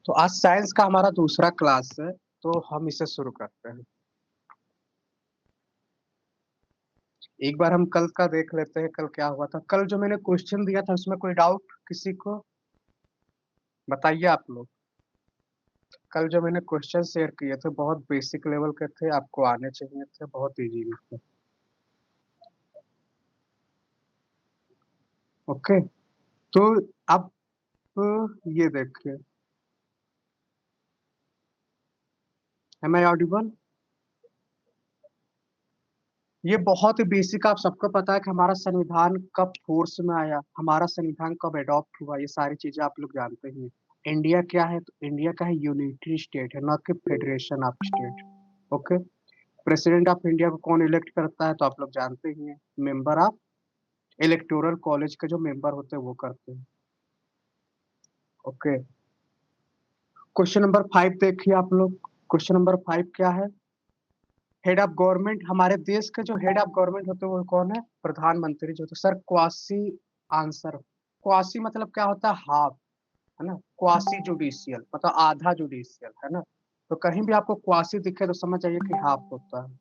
तो आज साइंस का हमारा दूसरा क्लास है, तो हम इसे शुरू करते हैं। एक बार हम कल का देख लेते हैं, कल क्या हुआ था। कल जो मैंने क्वेश्चन दिया था उसमें कोई डाउट किसी को? बताइए आप लोग। कल जो मैंने क्वेश्चन शेयर किए थे बहुत बेसिक लेवल के थे, आपको आने चाहिए थे, बहुत इजी भी थे। ओके, तो अब ये देखिए, एम आई ऑडिबल? ये बहुत ही बेसिक, आप सबको पता है कि हमारा संविधान कब फोर्स में आया, हमारा संविधान कब अडॉप्ट हुआ, ये सारी चीजें आप लोग जानते ही हैं। इंडिया क्या है? तो इंडिया का है यूनिटरी स्टेट है, नॉट कि federation of state. Okay. President of India को कौन इलेक्ट करता है? तो आप लोग जानते ही हैं, मेंबर ऑफ इलेक्टोरल कॉलेज के जो मेंबर होते हैं वो करते हैं। ओके। क्वेश्चन नंबर 5 देखिए आप लोग। क्वेश्चन नंबर 5 क्या है? हेड ऑफ गवर्नमेंट, हमारे देश के जो हेड ऑफ गवर्नमेंट होते हैं वो कौन है? प्रधानमंत्री जो होते हैं। Sir quasi answer. क्वासी मतलब क्या होता है? हाफ, है ना। क्वासी जुडिशियल मतलब आधा जुडिशियल, है ना। तो कहीं भी आपको क्वासी दिखे तो समझ जाइए कि हाफ होता है।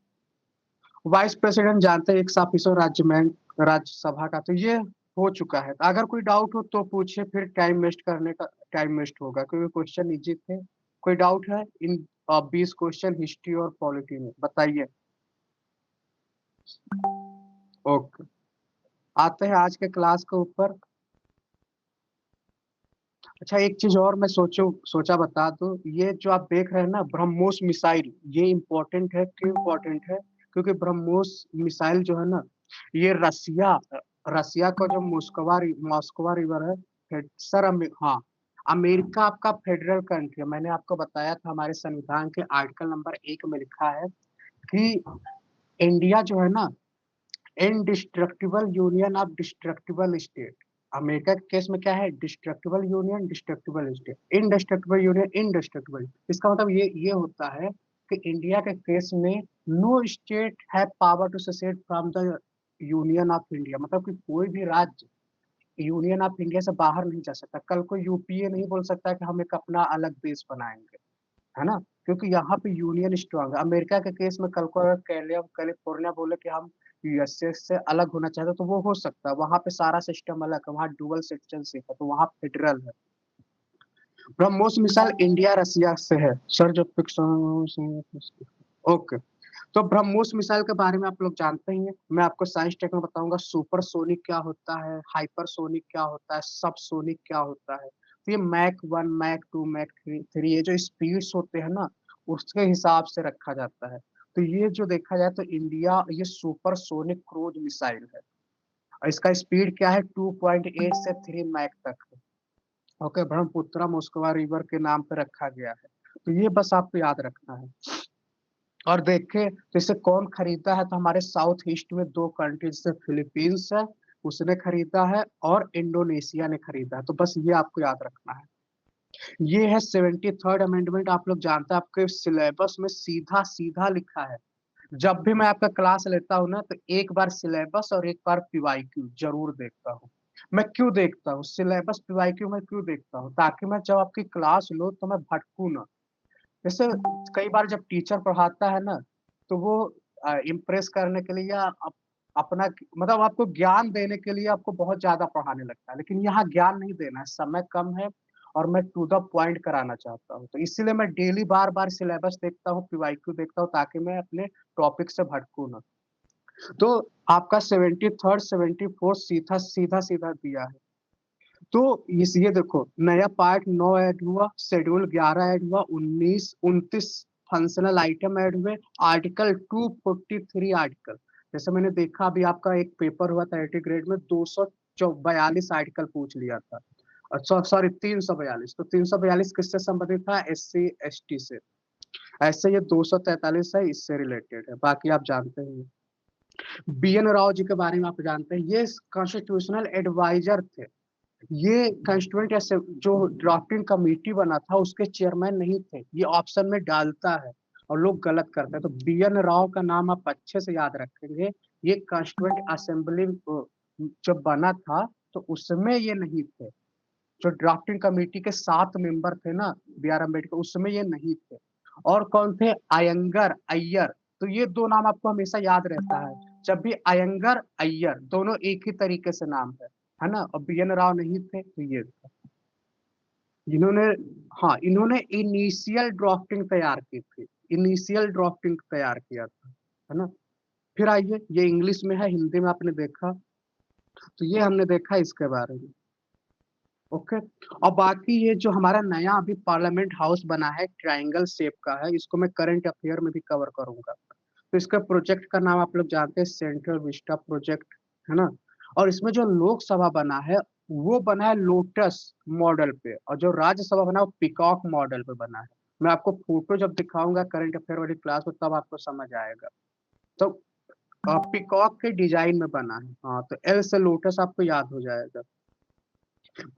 वाइस प्रेसिडेंट जानते हैं, एक ऑफिसर राज्यसभा का। तो ये हो चुका है। अगर कोई डाउट हो तो पूछिए, फिर टाइम वेस्ट करने का टाइम वेस्ट होगा क्योंकि क्वेश्चन इजी थे। कोई डाउट है इन 20 क्वेश्चन हिस्ट्री और पॉलिटी में? बताइए। ओके, आते हैं आज के क्लास के ऊपर। अच्छा, एक चीज और मैं सोचा बता दूं। ये जो आप देख रहे हैं ना ब्रह्मोस मिसाइल, ये इम्पोर्टेंट है। क्यों इम्पोर्टेंट है? क्योंकि ब्रह्मोस मिसाइल जो है ना, ये रसिया रसिया का जो मॉस्कवा रिवर है, सर हाँ, अमेरिका आपका फेडरल कंट्री है। मैंने आपको बताया था हमारे संविधान के आर्टिकल नंबर 1 में लिखा है कि इंडिया जो है ना, indestructible union of destructible state. America के केस में क्या है? Destructible union, destructible state. Indestructible union, indestructible. इसका मतलब ये होता है कि इंडिया के केस में no state have power to secede from the union of India. मतलब कि कोई भी राज्य यूनियन ऑफ इंडिया से बाहर नहीं जा सकता। कल को यूपीए नहीं बोल सकता कि हम एक अपना अलग देश बनाएंगे, है ना। क्योंकि यहाँ पे यूनियन स्ट्रांग है। अमेरिका के केस में कल को अगर कैलिफोर्निया बोले कि हम यूएसए से अलग होना चाहते हैं तो वो हो सकता है। वहां पे सारा सिस्टम अलग है, वहाँ डुअल सिटीजनशिप है, तो वहाँ फेडरल है। ब्रह्मोस मिसाइल इंडिया रसिया से है। सर जो ओके, तो ब्रह्मोस मिसाइल के बारे में आप लोग जानते ही हैं। मैं आपको साइंस टेक में बताऊंगा। सुपरसोनिक क्या होता है, हाइपरसोनिक क्या होता है, सबसोनिक क्या होता है। तो ये मैक 1, मैक 2, मैक 3 ये जो स्पीड्स होते हैं ना, उसके हिसाब से रखा जाता है। तो ये जो देखा जाए तो इंडिया ये सुपरसोनिक क्रूज मिसाइल है, और इसका स्पीड क्या है? 2.8 से 3 मैक तक है। ओके, ब्रह्मपुत्र मोस्कवा रिवर के नाम पे रखा गया है। तो ये बस आपको याद रखना है। और देखें तो इसे कौन खरीदा है? तो हमारे साउथ ईस्ट में दो कंट्रीज से, फिलीपींस है उसने खरीदा है, और इंडोनेशिया ने खरीदा है। तो बस ये आपको याद रखना है। ये है 73rd अमेंडमेंट। आप लोग जानते हैं, आपके सिलेबस में सीधा सीधा लिखा है। जब भी मैं आपका क्लास लेता हूँ ना, तो एक बार सिलेबस और एक बार पीवाईक्यू जरूर देखता हूँ। मैं क्यों देखता हूँ सिलेबस पीवाईक्यू? मैं क्यों देखता हूँ? ताकि मैं जब आपकी क्लास लूँ तो मैं भटकू ना। जैसे कई बार जब टीचर पढ़ाता है ना, तो वो इम्प्रेस करने के लिए या अपना मतलब आपको ज्ञान देने के लिए आपको बहुत ज्यादा पढ़ाने लगता है, लेकिन यहाँ ज्ञान नहीं देना है, समय कम है और मैं टू द पॉइंट कराना चाहता हूँ। तो इसीलिए मैं डेली बार बार सिलेबस देखता हूँ, पीवाईक्यू देखता हूँ, ताकि मैं अपने टॉपिक से भटकू ना। तो आपका 73rd 74 सीधा सीधा सीधा दिया है। तो इस ये देखो, नया पार्ट 9 ऐड हुआ, शेड्यूल 11 ऐड हुआ, 29 फंक्शनल आइटम ऐड हुए, आर्टिकल 243 आर्टिकल। जैसे मैंने देखा अभी आपका एक पेपर हुआ था 80 ग्रेड में, 242 आर्टिकल पूछ लिया था। अच्छा सॉरी, 342। तो 342 किससे संबंधित था? SC ST से। ऐसे ये 243 है, इससे रिलेटेड है। बाकी आप जानते हैं। BN राव जी के बारे में आप जानते हैं, ये कॉन्स्टिट्यूशनल एडवाइजर थे। ये कंस्टिट्यूएंट जो ड्राफ्टिंग कमेटी बना था उसके चेयरमैन नहीं थे। ये ऑप्शन में डालता है और लोग गलत करते हैं। तो BN राव का नाम आप अच्छे से याद रखेंगे। ये कंस्टिट्यूएंट असेंबली जब बना था तो उसमें ये नहीं थे। जो ड्राफ्टिंग कमेटी के 7 मेंबर थे ना बी.आर. अम्बेडकर, उसमें ये नहीं थे। और कौन थे? अयंगर, अय्यर। तो ये 2 नाम आपको हमेशा याद रहता है। जब भी अयंगर, अय्यर दोनों एक ही तरीके से नाम है ना? और बी.एन. राव नहीं थे तो ये थे। इन्होंने हाँ, इन्होंने इनिशियल ड्राफ्टिंग तैयार की थी। इनिशियल ड्राफ्टिंग तैयार किया था, है ना? फिर आइए, ये इंग्लिश में है, हिंदी में आपने देखा, तो ये हमने देखा इसके बारे में। ओके। और बाकी ये जो हमारा नया अभी पार्लियामेंट हाउस बना है, ट्रायंगल शेप का है, इसको मैं करंट अफेयर में भी कवर करूंगा। तो इसका प्रोजेक्ट का नाम आप लोग जानते हैं, सेंट्रल विस्टा प्रोजेक्ट, है ना? और इसमें जो लोकसभा बना है वो बना है लोटस मॉडल पे, और जो राज्यसभा बना है वो पिकॉक मॉडल पे बना है। मैं आपको फोटो जब दिखाऊंगा करंट अफेयर वाली क्लास में तब आपको समझ आएगा। तो पिकॉक के डिजाइन में बना है। हाँ, तो एल से लोटस आपको याद हो जाएगा।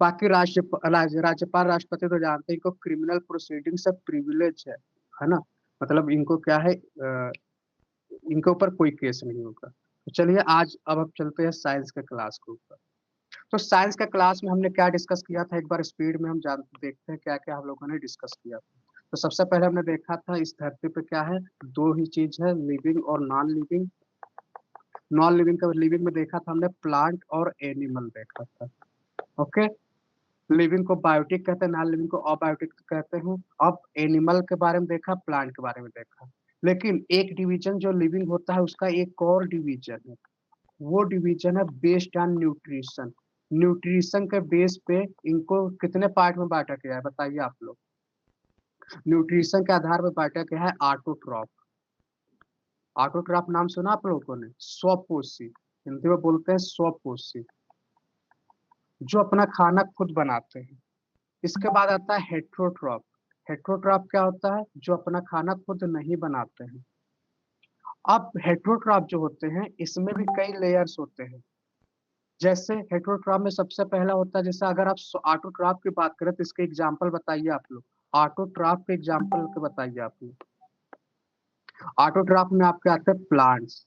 बाकी राज्यपाल राष्ट्रपति तो जानते हैं, इनको क्रिमिनल प्रोसीडिंग से प्रिविलेज है ना? मतलब इनको क्या है, इनके ऊपर कोई केस नहीं होगा। तो चलिए आज अब हम चलते हैं साइंस के क्लास के ऊपर। तो साइंस के क्लास में हमने क्या डिस्कस किया था, एक बार स्पीड में हम जान देखते हैं क्या क्या हम लोगों ने डिस्कस किया था। तो सबसे पहले हमने देखा था इस धरती पे क्या है, 2 ही चीज है, लिविंग और नॉन लिविंग। नॉन लिविंग का लिविंग में देखा था हमने प्लांट और एनिमल देखा था। ओके। लिविंग को बायोटिक कहते हैं, नॉन लिविंग को अबायोटिक कहते हैं। अब एनिमल के बारे में देखा, प्लांट के बारे में देखा। लेकिन एक डिवीजन जो लिविंग होता है उसका एक और डिवीजन है, वो डिवीजन है बेस्ड ऑन न्यूट्रिशन। न्यूट्रिशन के बेस पे इनको कितने पार्ट में बांटा गया है बताइए आप लोग? न्यूट्रिशन के आधार पर बांटा गया है ऑटोट्रॉफ। ऑटोट्रॉफ नाम सुना आप लोगों ने? स्वपोषी, हिंदी में बोलते हैं स्वपोषी, जो अपना खाना खुद बनाते हैं। इसके बाद आता है हेट्रोट्रॉप। हेट्रोट्रॉप क्या होता है? जो अपना खाना खुद नहीं बनाते हैं। अब हेट्रोट्रॉप जो होते हैं इसमें भी कई लेयर्स होते हैं। जैसे हेट्रोट्रॉप में सबसे पहला होता है, जैसे अगर आप ऑटोट्रॉप की बात करें तो इसके एग्जांपल बताइए आप लोग। ऑटोट्रॉप के एग्जांपल के बताइए आप लोग। ऑटोट्रॉप में आपके आते हैं प्लांट्स।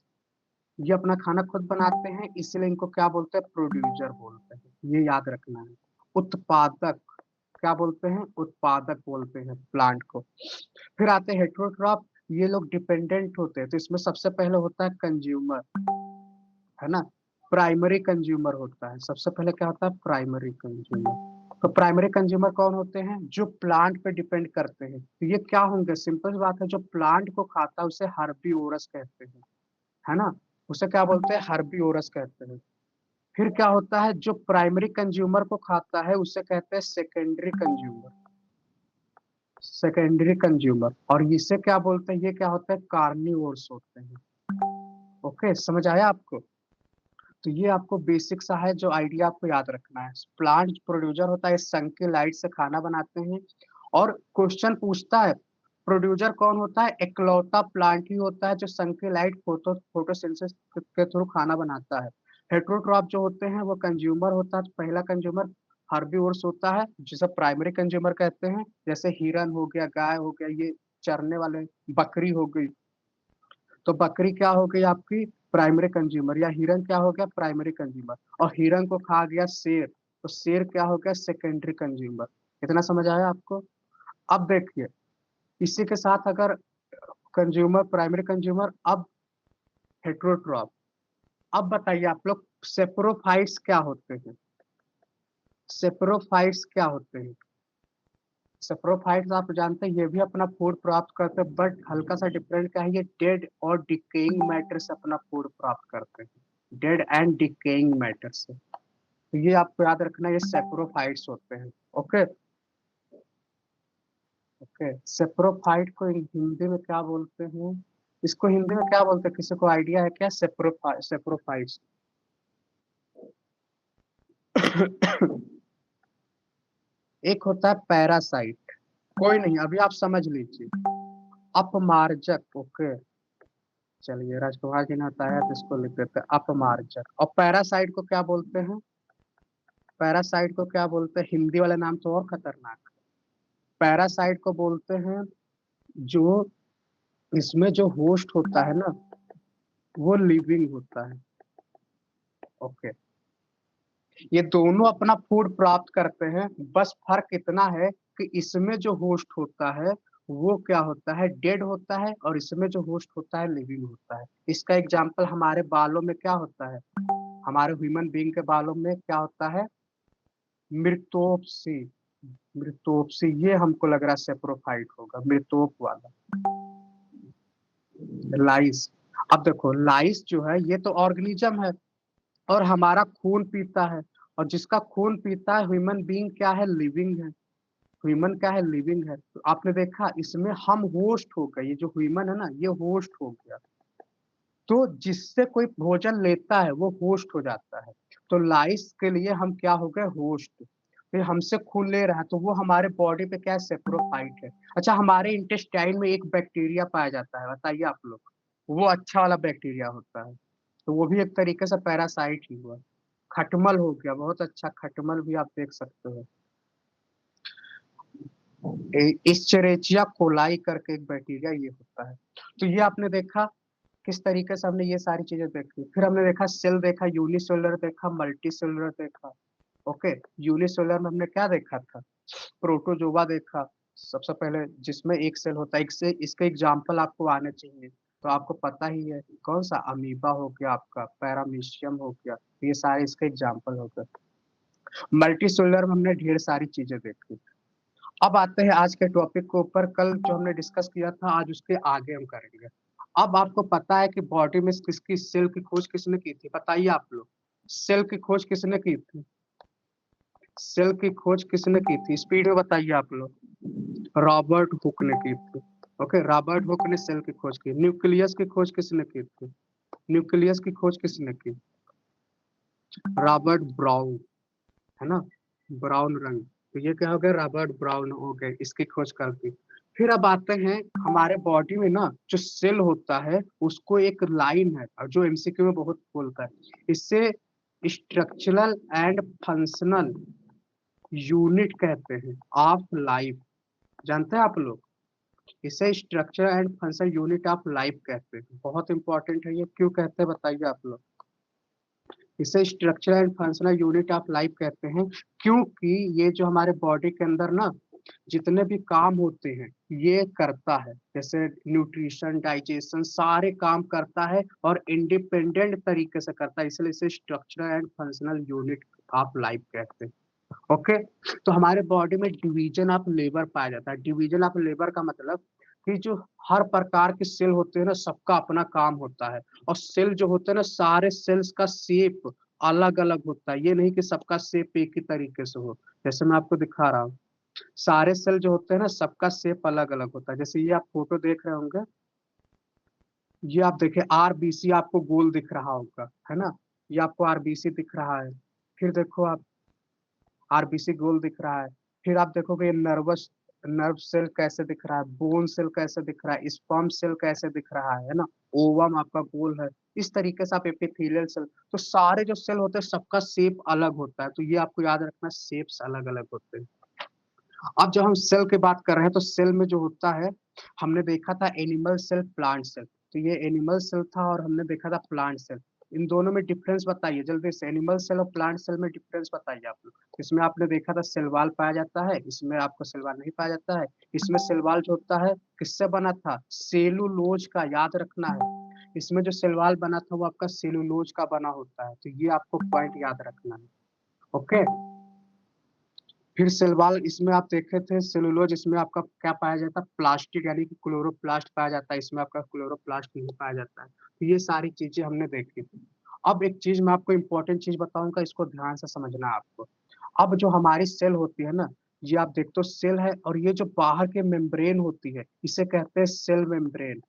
ये अपना खाना खुद बनाते हैं, इसलिए इनको क्या बोलते हैं? प्रोड्यूसर बोलते हैं। ये याद रखना है। उत्पादक, क्या बोलते हैं? उत्पादक बोलते हैं प्लांट को। फिर आते हैं हेट्रोट्रॉप। ये लोग डिपेंडेंट होते हैं, तो इसमें सबसे पहले होता है कंज्यूमर, है ना? प्राइमरी कंज्यूमर होता है। सबसे पहले क्या होता है? Primary consumer. तो प्राइमरी कंज्यूमर कौन होते हैं? जो प्लांट पे डिपेंड करते हैं। तो ये क्या होंगे? सिंपल बात है, जो प्लांट को खाता है उसे हर्बीवोरस कहते हैं, है ना? उसे क्या बोलते हैं? हर्बीवोरस कहते हैं। फिर क्या होता है? जो प्राइमरी कंज्यूमर को खाता है उसे कहते हैं सेकेंडरी कंज्यूमर। Secondary consumer. और इसे क्या बोलते हैं? ये क्या होता है? कार्निवोर्स होते हैं। ओके, समझ आया आपको? तो ये आपको बेसिक सा है जो आइडिया आपको याद रखना है। प्लांट प्रोड्यूसर होता है, संग के लाइट से खाना बनाते हैं। और क्वेश्चन पूछता है प्रोड्यूसर कौन होता है? इकलौता प्लांट ही होता है जो सनलाइट फोटोसिंथेसिस के थ्रू खाना बनाता है। हेट्रोट्रॉप जो होते हैं वो कंज्यूमर होता है, पहला कंज्यूमर हर्बीवोर्स होता है जिसे प्राइमरी कंज्यूमर कहते हैं। जैसे हिरन हो गया, गाय हो गया, ये चरने वाले, बकरी हो गई। तो बकरी क्या हो गई आपकी? Primary consumer. या हिरन क्या हो गया? Primary consumer. और हिरन को खा गया शेर, तो शेर क्या हो गया? Secondary consumer. इतना समझ आया आपको? अब देखिए, इसी के साथ अगर कंज्यूमर, प्राइमरी कंज्यूमर, अब हेट्रोट्रॉप। अब बताइए आप लोग सेप्रोफाइट्स क्या होते हैं? सेप्रोफाइट्स क्या होते हैं? सेप्रोफाइट्स आप जानते हैं ये भी अपना फूड प्राप्त करते हैं, बट हल्का सा डिफरेंट क्या है, ये डेड और डिकेइंग मैटर से अपना फूड प्राप्त करते हैं। डेड एंड डिकेइंग मैटर से। तो ये आपको याद रखना, ये सेप्रोफाइट्स होते हैं। ओके। ओके, सेप्रोफाइट को हिंदी में क्या बोलते हैं? इसको हिंदी में क्या बोलते हैं? किसी को आइडिया है क्या? सेप्रोफाइट्स। एक होता है पैरासाइट। कोई नहीं, अभी आप समझ लीजिए। अपमार्जक। ओके, चलिए राजकुमार जी ने बताया तो इसको लिख देते हैं अपमार्जक। और पैरासाइट को क्या बोलते हैं? पैरासाइट को क्या बोलते हैं? हिंदी वाला नाम तो और खतरनाक। पैरासाइट को बोलते हैं जो इसमें जो होस्ट होता है ना वो लिविंग होता है। ओके। ये दोनों अपना फूड प्राप्त करते हैं, बस फर्क इतना है कि इसमें जो होस्ट होता है वो क्या होता है, डेड होता है, और इसमें जो होस्ट होता है लिविंग होता है। इसका एग्जाम्पल हमारे बालों में क्या होता है, हमारे ह्यूमन बीइंग के बालों में क्या होता है, मृतोपसी। मृतोपसी, ये हमको लग रहा है सेप्रोफाइट होगा, मृतोप वाला। लाइस। अब देखो लाइस जो है ये तो ऑर्गेनिज्म है, और हमारा खून पीता है, और जिसका खून पीता है ह्यूमन बीइंग क्या है, लिविंग है। ह्यूमन क्या है, लिविंग है। तो आपने देखा इसमें हम होस्ट हो गए, ये जो ह्यूमन है ना ये होस्ट हो गया। तो जिससे कोई भोजन लेता है वो होस्ट हो जाता है। तो लाइस के लिए हम क्या हो गए, होस्ट। फिर हमसे खून ले रहा है तो वो हमारे बॉडी पे क्या है, सेप्रोफाइट है। अच्छा, हमारे इंटेस्टाइन में एक बैक्टीरिया पाया जाता है, बताइए आप लोग। वो अच्छा वाला बैक्टीरिया होता है, तो वो भी एक तरीके से पैरासाइट ही हुआ। खटमल हो गया, बहुत अच्छा, खटमल भी आप देख सकते हो। इस्चरेचिया कोलाई करके एक बैक्टीरिया ये होता है। तो ये आपने देखा किस तरीके से हमने ये सारी चीजें देखी। फिर हमने देखा सेल देखा, यूनिसेलुलर देखा, मल्टी सेलुलर देखा। ओके, यूनिसेलुलर में हमने क्या देखा था, प्रोटोजोआ देखा सबसे पहले, जिसमें एक सेल होता है। एक से इसके एग्जाम्पल आपको आने चाहिए, तो आपको पता ही है कौन सा, अमीबा हो गया, आपका पैरामीशियम हो गया, ये सारे इसके एग्जाम्पल हो गए। मल्टी सेलुलर में हमने ढेर सारी चीजें देखी। अब आते हैं आज के टॉपिक के ऊपर, कल जो हमने डिस्कस किया था आज उसके आगे हम करेंगे। अब आपको पता है कि बॉडी में किसकी सेल की खोज किसने की थी, बताइए आप लोग। सेल की खोज किसने की थी, सेल की खोज किसने की थी, स्पीड में बताइए आप लोग। रॉबर्ट हुक ने की थी। ओके, रॉबर्ट हुक ने सेल की खोज की। न्यूक्लियस की खोज किसने की थी, न्यूक्लियस की खोज किसने की, रॉबर्ट ब्राउन, है ना, ब्राउन रंग। तो ये क्या हो गया, रॉबर्ट ब्राउन हो गए, इसकी खोज कर दी। फिर अब आते हैं हमारे बॉडी में ना जो सेल होता है उसको एक लाइन है, और जो एमसीक्यू में बहुत बोलता है, इससे स्ट्रक्चरल एंड फंक्शनल यूनिट कहते हैं ऑफ लाइफ। जानते हैं आप लोग, इसे structure and functional unit of life कहते हैं। बहुत इंपॉर्टेंट है ये, क्यों कहते हैं बताइए आप लोग। इसे structure and functional unit of life कहते हैं, क्योंकि ये जो हमारे बॉडी के अंदर ना जितने भी काम होते हैं ये करता है, जैसे न्यूट्रिशन, डाइजेशन, सारे काम करता है और इंडिपेंडेंट तरीके से करता है, इसलिए इसे structure and functional unit of life कहते हैं। ओके, तो हमारे बॉडी में डिवीजन ऑफ लेबर पाया जाता है। डिवीजन ऑफ लेबर का मतलब कि जो हर प्रकार के सेल होते हैं ना सबका अपना काम होता है, और सेल जो होते हैं ना सारे सेल्स का शेप अलग अलग होता है, ये नहीं कि सबका शेप एक ही तरीके से हो। जैसे मैं आपको दिखा रहा हूँ, सारे सेल जो होते हैं ना सबका शेप अलग अलग होता है। जैसे ये आप फोटो देख रहे होंगे, ये आप देखिए आरबीसी आपको गोल दिख रहा होगा, है ना, ये आपको आरबीसी दिख रहा है। फिर देखो आप, आरबीसी गोल दिख रहा है। फिर आप देखोगे नर्वस, नर्व सेल कैसे दिख रहा है, बोन सेल कैसे दिख रहा है, स्पर्म सेल कैसे दिख रहा है ना, ओवम आपका गोल है। इस तरीके से आप एपिथेलियल सेल, तो सारे जो सेल होते हैं सबका शेप अलग होता है, तो ये आपको याद रखना, शेप्स अलग अलग होते हैं। अब जब हम सेल की बात कर रहे हैं तो सेल में जो होता है, हमने देखा था एनिमल सेल, प्लांट सेल। तो ये एनिमल सेल था और हमने देखा था प्लांट सेल। इन दोनों में डिफरेंस बताइए जल्दी से, एनिमल सेल और प्लांट सेल में डिफरेंस बताइए आप लोग। इसमें आपने देखा था सेल वॉल पाया जाता है, इसमें आपको सेल वॉल नहीं पाया जाता है। इसमें सेल वॉल जो होता है किससे बना था, सेलुलोज का, याद रखना है। इसमें जो सेल वॉल बना था वो आपका सेलुलोज का बना होता है, तो ये आपको पॉइंट याद रखना है। ओके, फिर सेलवाल, इसमें आप देखे थे सेलुलोज, इसमें आपका क्या पाया जाता है, प्लास्टिक यानी कि क्लोरोप्लास्ट पाया जाता है, इसमें आपका क्लोरोप्लास्ट नहीं पाया जाता है। तो ये सारी चीजें हमने देखी थी। अब एक चीज मैं आपको इम्पोर्टेंट चीज बताऊंगा, इसको ध्यान से समझना है आपको। अब जो हमारी सेल होती है ना, ये आप देखते हो सेल है, और ये जो बाहर के मेम्ब्रेन होती है इसे कहते हैं सेल मेम्ब्रेन,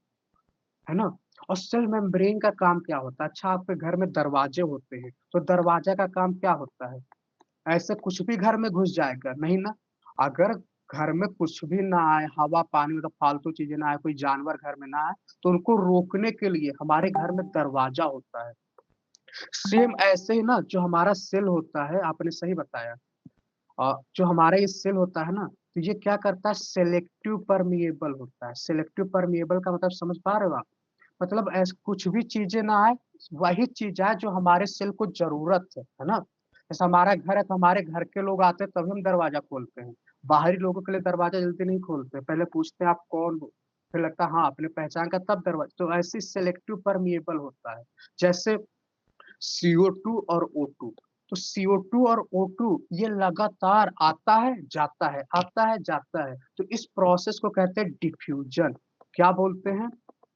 है ना। और सेल मेम्ब्रेन का काम क्या होता है, अच्छा आपके घर में दरवाजे होते हैं, तो दरवाजा का काम क्या होता है, ऐसे कुछ भी घर में घुस जाएगा नहीं ना। अगर घर में कुछ भी ना आए, हवा पानी मतलब फालतू चीजें ना आए, कोई जानवर घर में ना आए, तो उनको रोकने के लिए हमारे घर में दरवाजा होता है। सेम ऐसे ही ना जो हमारा सेल होता है, आपने सही बताया, जो हमारा ये सेल होता है ना, तो ये क्या करता है, सेलेक्टिव परमिएबल होता है। सेलेक्टिव परमिएबल का मतलब समझ पा रहे हो आप, मतलब ऐसे कुछ भी चीजें ना आए, वही चीज है जो हमारे सेल को जरूरत है ना। जैसे हमारा घर है तो हमारे घर के लोग आते हैं तभी हम दरवाजा खोलते हैं, बाहरी लोगों के लिए दरवाजा जल्दी नहीं खोलते, पहले पूछते हैं आप कौन हो, फिर लगता है हाँ आपने पहचान का तब दरवाजा। तो ऐसे सिलेक्टिव परमिएबल होता है। जैसे CO2 और O2, तो CO2 और O2 ये लगातार आता है जाता है, आता है जाता है, तो इस प्रोसेस को कहते हैं डिफ्यूजन। क्या बोलते हैं?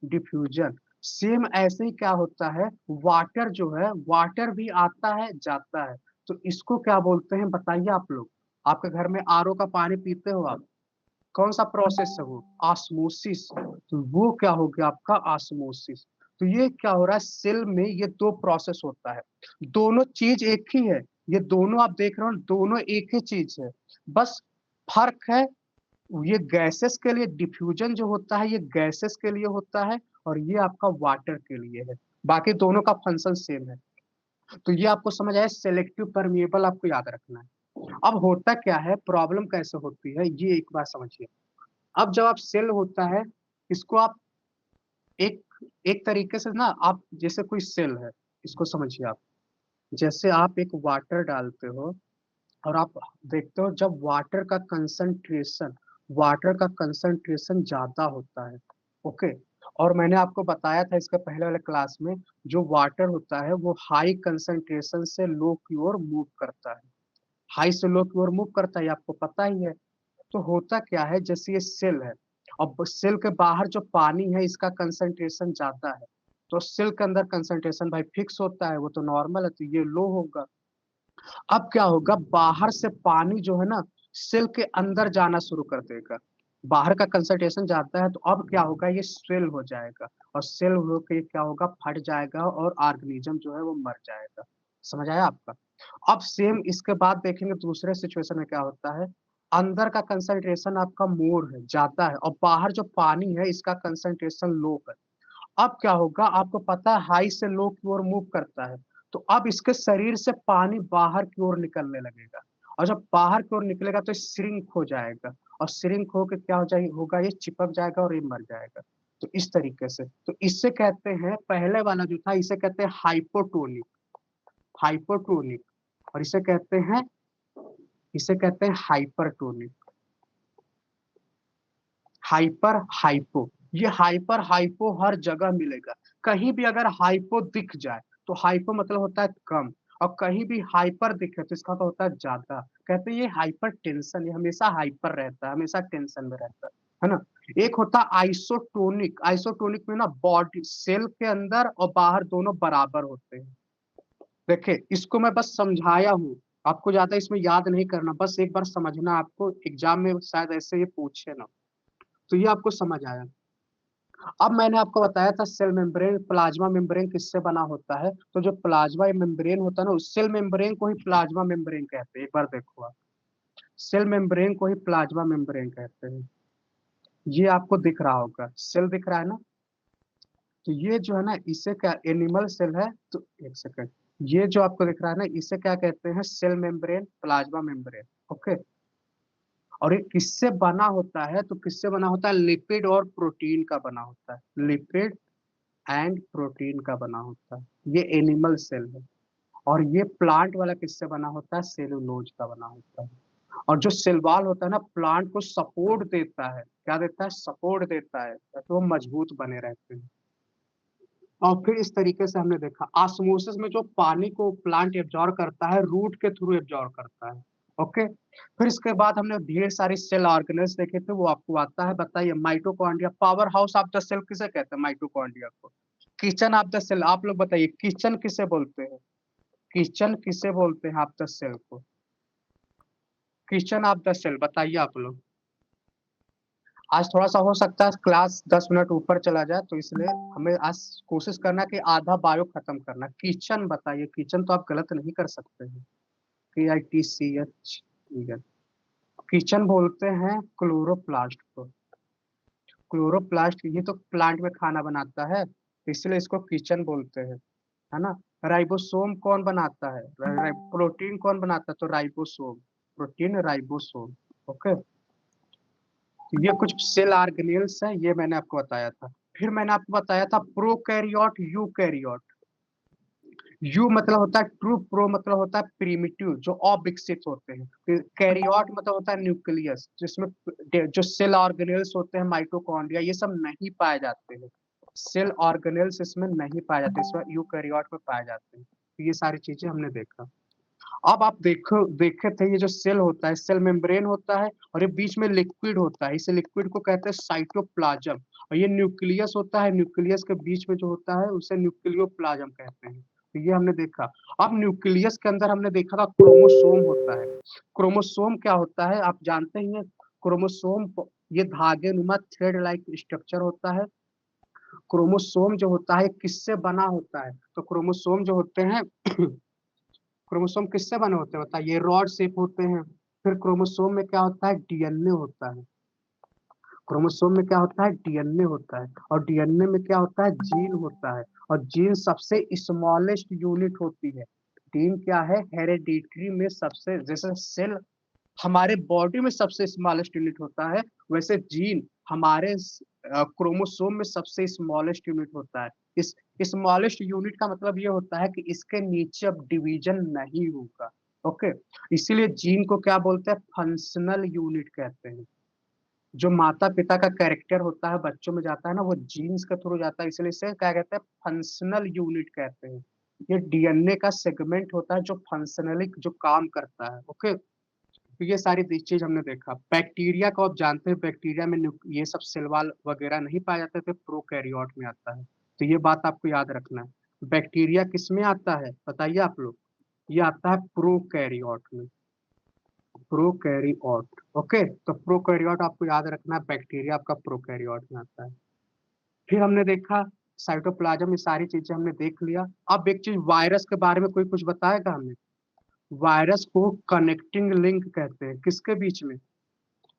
डिफ्यूजन। सेम ऐसे ही क्या होता है, वाटर जो है, वाटर भी आता है जाता है, तो इसको क्या बोलते हैं बताइए आप लोग। आपके घर में RO का पानी पीते हो आप, कौन सा प्रोसेस है वो? ऑस्मोसिस। तो वो क्या हो गया आपका ऑस्मोसिस। तो ये क्या हो रहा है, सेल में ये दो प्रोसेस होता है, दोनों चीज एक ही है, ये दोनों आप देख रहे हो दोनों एक ही चीज है, बस फर्क है। ये गैसेस के लिए डिफ्यूजन जो होता है ये गैसेस के लिए होता है, और ये आपका वाटर के लिए है, बाकी दोनों का फंक्शन सेम है। तो ये आपको समझ आया, सेलेक्टिव परमिएबल आपको याद रखना है। अब होता क्या है, प्रॉब्लम कैसे होती है, ये एक बार समझिए। अब जब आप सेल होता है, इसको आप एक एक तरीके से ना, आप जैसे कोई सेल है, इसको समझिए आप, जैसे आप एक वाटर डालते हो और आप देखते हो जब वाटर का कंसंट्रेशन ज्यादा होता है, ओके। और मैंने आपको बताया था इसके पहले वाले क्लास में, जो वाटर होता है वो हाई कंसंट्रेशन से लो की ओर मूव करता है, हाई से लो की ओर मूव करता है, ये आपको पता ही है। तो होता क्या है, जैसे ये सेल है, अब सेल के बाहर जो पानी है इसका कंसंट्रेशन ज्यादा है, तो सेल के अंदर कंसंट्रेशन भाई फिक्स होता है, वो तो नॉर्मल है, तो ये लो होगा। अब क्या होगा, बाहर से पानी जो है ना सेल के अंदर जाना शुरू कर देगा, बाहर का कंसंट्रेशन जाता है, तो अब क्या होगा, ये स्वेल हो जाएगा, और सेल होके क्या होगा, फट जाएगा और ऑर्गेनिज्म जो है वो मर जाएगा। समझ आया आपका? अब सेम इसके बाद देखेंगे दूसरे सिचुएशन में क्या होता है, अंदर का कंसंट्रेशन आपका मोर है, जाता है, और बाहर जो पानी है इसका कंसंट्रेशन लो है। अब क्या होगा, आपको पता है हाई से लो की ओर मूव करता है, तो अब इसके शरीर से पानी बाहर की ओर निकलने लगेगा, और जब बाहर की ओर निकलेगा तो श्रिंक हो जाएगा, और श्रिंक होकर क्या हो जाएगा, होगा ये चिपक जाएगा और ये मर जाएगा। तो इस तरीके से, तो इससे कहते हैं, पहले वाला जो था इसे कहते हैं हाइपोटोनिक, हाइपोटोनिक, और इसे कहते हैं हाइपरटोनिक। हाइपर हाइपो, ये हाइपर हाइपो हर जगह मिलेगा, कहीं भी अगर हाइपो दिख जाए तो हाइपो मतलब होता है कम, और कहीं भी हाइपर दिखे तो इसका तो होता है ज्यादा। कहते हैं ये हाइपर टेंशन, ये हमेशा हाइपर रहता है, हमेशा टेंशन में रहता है ना। एक होता है आइसोटोनिक, आइसोटोनिक में ना बॉडी सेल के अंदर और बाहर दोनों बराबर होते हैं। देखिए इसको मैं बस समझाया हूँ, आपको ज्यादा इसमें याद नहीं करना, बस एक बार समझना, आपको एग्जाम में शायद ऐसे ये पूछे ना, तो ये आपको समझ आया। अब मैंने आपको बताया था सेल मेम्ब्रेन प्लाज्मा मेम्ब्रेन किससे बना होता है, तो जो प्लाज्मा मेम्ब्रेन होता है ना, उस सेल मेम्ब्रेन को ही प्लाज्मा मेम्ब्रेन कहते हैं। एक बार देखो आप, सेल मेम्ब्रेन को ही प्लाज्मा मेम्ब्रेन कहते हैं। ये आपको दिख रहा होगा, सेल दिख रहा है ना, तो ये जो है ना इसे क्या, एनिमल सेल है, तो एक सेकंड, ये जो आपको दिख रहा है ना इसे क्या कहते हैं, cell membrane plasma membrane, okay. और ये किससे बना होता है, तो किससे बना होता है, लिपिड और प्रोटीन का बना होता है, लिपिड एंड प्रोटीन का बना होता है, ये एनिमल सेल है। और ये प्लांट वाला किससे बना होता है, सेलुलोज का बना होता है। और जो सेल वॉल होता है ना, प्लांट को सपोर्ट देता है, क्या देता है, सपोर्ट देता है, ताकि वो मजबूत बने रहते हैं। और फिर इस तरीके से हमने देखा ऑस्मोसिस में जो पानी को प्लांट एब्जॉर्ब करता है, रूट के थ्रू एब्जॉर्ब करता है, ओके। फिर इसके बाद हमने ढेर सारी सेल ऑर्गेनेल्स देखे थे, वो आपको आता है, बताइए mitochondria, powerhouse of the cell किसे कहते हैं, माइटोकॉन्ड्रिया को। किचन ऑफ द सेल, आप लोग बताइए किचन किसे बोलते हैं, किचन किसे बोलते हैं ऑफ द सेल को, किचन ऑफ द सेल बताइए आप लोग। आज थोड़ा सा हो सकता है क्लास 10 मिनट ऊपर चला जाए, तो इसलिए हमें आज कोशिश करना कि आधा बायो खत्म करना। किचन बताइए, किचन तो आप गलत नहीं कर सकते हैं, KITCH, किचन बोलते हैं क्लोरोप्लास्ट को, क्लोरोप्लास्ट ही तो प्लांट में खाना बनाता है, इसलिए इसको किचन बोलते हैं, है ना। राइबोसोम कौन बनाता है, प्रोटीन कौन बनाता है, तो राइबोसोम, प्रोटीन राइबोसोम, ओके। ये कुछ सेल ऑर्गेनेल्स है, ये मैंने आपको बताया था। फिर मैंने आपको बताया था प्रोकैरियोट यूकैरियोट, यू मतलब होता है ट्रू, प्रो मतलब होता है प्रीमिटिव जो अविकसित होते हैं, फिर कैरियोट मतलब होता है न्यूक्लियस जिसमें जो सेल ऑर्गेनेल्स होते हैं, माइटोकॉन्ड्रिया, ये सब नहीं पाए जाते हैं। सेल ऑर्गेनेल्स इसमें नहीं पाए जाते, इसमें यूकैरियोट में पाए जाते हैं। तो ये सारी चीजें हमने देखा। अब आप देखो देखे थे ये जो सेल होता है, सेल मेम्ब्रेन होता है और ये बीच में लिक्विड होता है, इस लिक्विड को कहते हैं साइटोप्लाज्म। और ये न्यूक्लियस होता है, न्यूक्लियस के बीच में जो होता है उसे न्यूक्लियोप्लाज्म कहते हैं। तो ये हमने देखा। अब न्यूक्लियस के अंदर हमने देखा था क्रोमोसोम होता है। क्रोमोसोम क्या होता है आप जानते ही हैं। क्रोमोसोम ये धागे नुमा थ्रेड लाइक स्ट्रक्चर होता है। क्रोमोसोम जो होता है किससे बना होता है, तो क्रोमोसोम जो होते हैं क्रोमोसोम किससे बने होते हैं बताइए, रॉड शेप होते हैं। फिर क्रोमोसोम में क्या होता है, डीएनए होता है। क्रोमोसोम में क्या होता है, डीएनए होता है। और डीएनए में क्या होता है, जीन होता है। और जीन सबसे स्मॉलेस्ट यूनिट होती है। जीन क्या है, हेरेडिटरी में सबसे, जैसे सेल हमारे बॉडी में सबसे स्मॉलेस्ट यूनिट होता है, वैसे जीन हमारे क्रोमोसोम में सबसे स्मॉलेस्ट यूनिट होता है। इस स्मॉलेस्ट यूनिट का मतलब ये होता है कि इसके नीचे अब डिवीजन नहीं होगा। ओके, इसीलिए जीन को क्या बोलते हैं, फंक्शनल यूनिट कहते हैं। जो माता पिता का कैरेक्टर होता है बच्चों में जाता है ना, वो जीन्स के थ्रू जाता है, इसलिए इसे क्या कहते हैं, फंक्शनल यूनिट कहते हैं। ये डीएनए का सेगमेंट होता है जो फंक्शनली जो काम करता है। ओके, तो ये सारी चीज हमने देखा। बैक्टीरिया को आप जानते हैं, बैक्टीरिया में ये सब सेल वाल वगैरह नहीं पाए जाते थे, प्रोकैरियोट में आता है। तो ये बात आपको याद रखना है। बैक्टीरिया किस में आता है बताइए आप लोग, ये आता है प्रोकैरियोट में। प्रोकैरियोट, ओके, तो प्रोकैरियोट आपको याद रखना है, बैक्टीरिया आपका प्रोकैरियोट में आता है। फिर हमने देखा साइटोप्लाज्म, ये सारी चीजें हमने देख लिया। अब एक चीज वायरस के बारे में कोई कुछ बताएगा हमें। वायरस को कनेक्टिंग लिंक कहते हैं, किसके बीच में,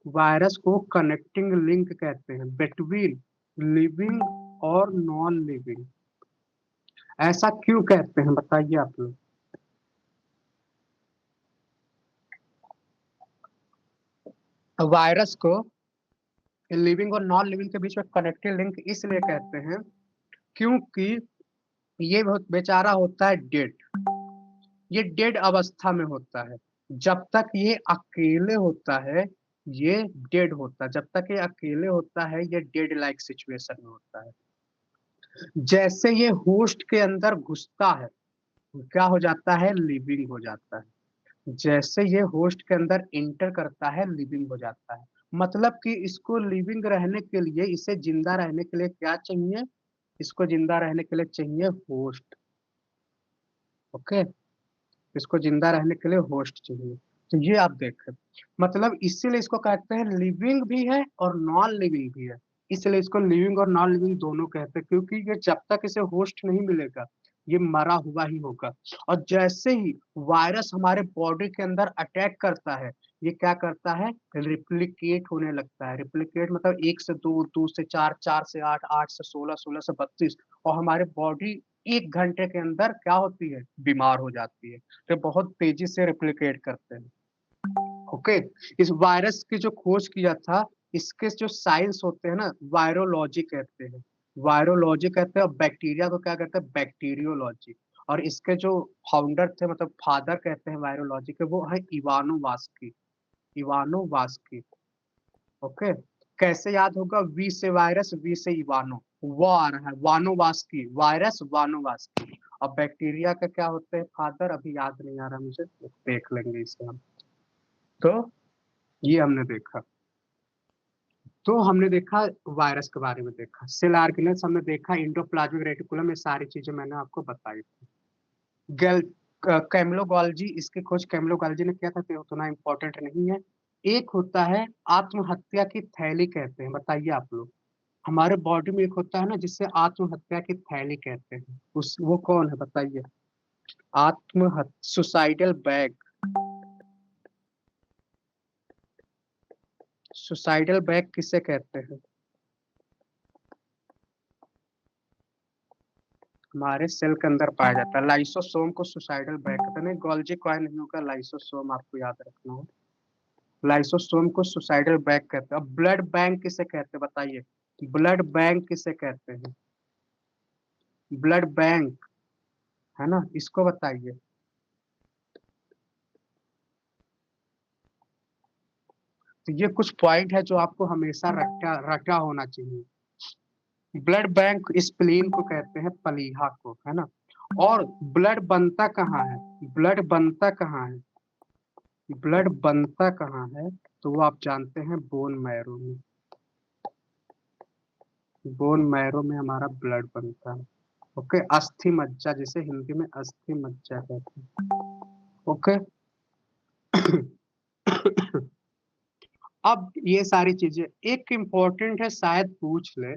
वायरस को कनेक्टिंग लिंक कहते हैं बिटवीन लिविंग और नॉन लिविंग। ऐसा क्यों कहते हैं बताइए आप लोग। वायरस को लिविंग और नॉन लिविंग के बीच में कनेक्टिंग लिंक इसलिए कहते हैं क्योंकि ये बहुत बेचारा होता है डेड, ये डेड अवस्था में होता है। जब तक ये अकेले होता है ये डेड होता है, जब तक ये अकेले होता है ये डेड लाइक सिचुएशन में होता है। जैसे ये होस्ट के अंदर घुसता है क्या हो जाता है, लिविंग हो जाता है। जैसे ये होस्ट के अंदर इंटर करता है लिविंग हो जाता है। मतलब कि इसको लिविंग रहने के लिए, इसे जिंदा रहने के लिए क्या चाहिए, इसको जिंदा रहने के लिए चाहिए होस्ट। ओके, इसको जिंदा रहने के लिए होस्ट चाहिए। तो ये आप देखें, मतलब इसीलिए इसको कहते हैं लिविंग भी है और नॉन लिविंग भी है। इसलिए इसको लिविंग और नॉन लिविंग दोनों कहते हैं, क्योंकि ये जब तक इसे होस्ट नहीं मिलेगा ये मरा हुआ ही होगा। और जैसे ही वायरस हमारे बॉडी के अंदर अटैक करता है ये क्या करता है, रिप्लिकेट होने लगता है। रिप्लिकेट मतलब 1 से 2, 2 से 4, 4 से 8, 8 से 16, 16 से 32। और हमारे बॉडी 1 घंटे के अंदर क्या होती है, बीमार हो जाती है। तो बहुत तेजी से रेप्लिकेट करते हैं। ओके, इस वायरस की जो खोज किया था, इसके जो साइंस होते हैं ना, वायरोलॉजी कहते हैं। वायरोलॉजी कहते हैं, और बैक्टीरिया को क्या कहते हैं, बैक्टीरियोलॉजी। और इसके जो फाउंडर थे, मतलब फादर कहते हैं वायरोलॉजी के, वो है इवानो वास्की। इवानो वास्की। ओके, कैसे याद होगा, वी से वायरस, वी से इवानो, वो आ रहा है वानो वास्की, वायरस वानो वास्की। अब बैक्टीरिया का क्या होते हैं फादर, अभी याद नहीं आ रहा मुझे, देख लेंगे इसे हम। तो ये हमने देखा। तो हमने देखा वायरस के बारे में, देखा सेल ऑर्गेनेल्स हमने देखा, इंडोप्लाज्मिक रेटिकुलम, ये सारी चीजें मैंने आपको बताई थी। गेल कैमलोगोलॉजी, इसकी खोज कैमलोगोलॉजी ने किया था, तो उतना इम्पोर्टेंट नहीं है। एक होता है आत्महत्या की थैली कहते हैं, बताइए आप लोग। हमारे बॉडी में एक होता है ना जिससे आत्महत्या की थैली कहते हैं, उस वो कौन है बताइए। आत्महत्या, सुसाइडल बैग। सुसाइडल बैग किसे कहते हैं, हमारे सेल के अंदर पाया जाता है। लाइसोसोम को सुसाइडल बैग कहते हैं, नहीं गोल्जी कॉइन नहीं होगा, लाइसोसोम आपको याद रखना हो। लाइसोसोम को सुसाइडल बैग कहते हैं। अब ब्लड बैंक किसे कहते हैं बताइए, ब्लड बैंक किसे कहते हैं, ब्लड बैंक है ना, इसको बताइए। तो ये कुछ पॉइंट है जो आपको हमेशा रटा रटा होना चाहिए। ब्लड बैंक स्प्लीन को कहते हैं, प्लीहा को, है ना। और ब्लड बनता कहाँ है, ब्लड बनता कहाँ है, ब्लड बनता कहाँ है, तो वो आप जानते हैं बोन मैरो में। बोन मैरो में हमारा ब्लड बनता है। ओके, अस्थि मज्जा, जिसे हिंदी में अस्थि मज्जा कहते हैं। ओके। अब ये सारी चीजें एक इम्पोर्टेंट है, शायद पूछ ले।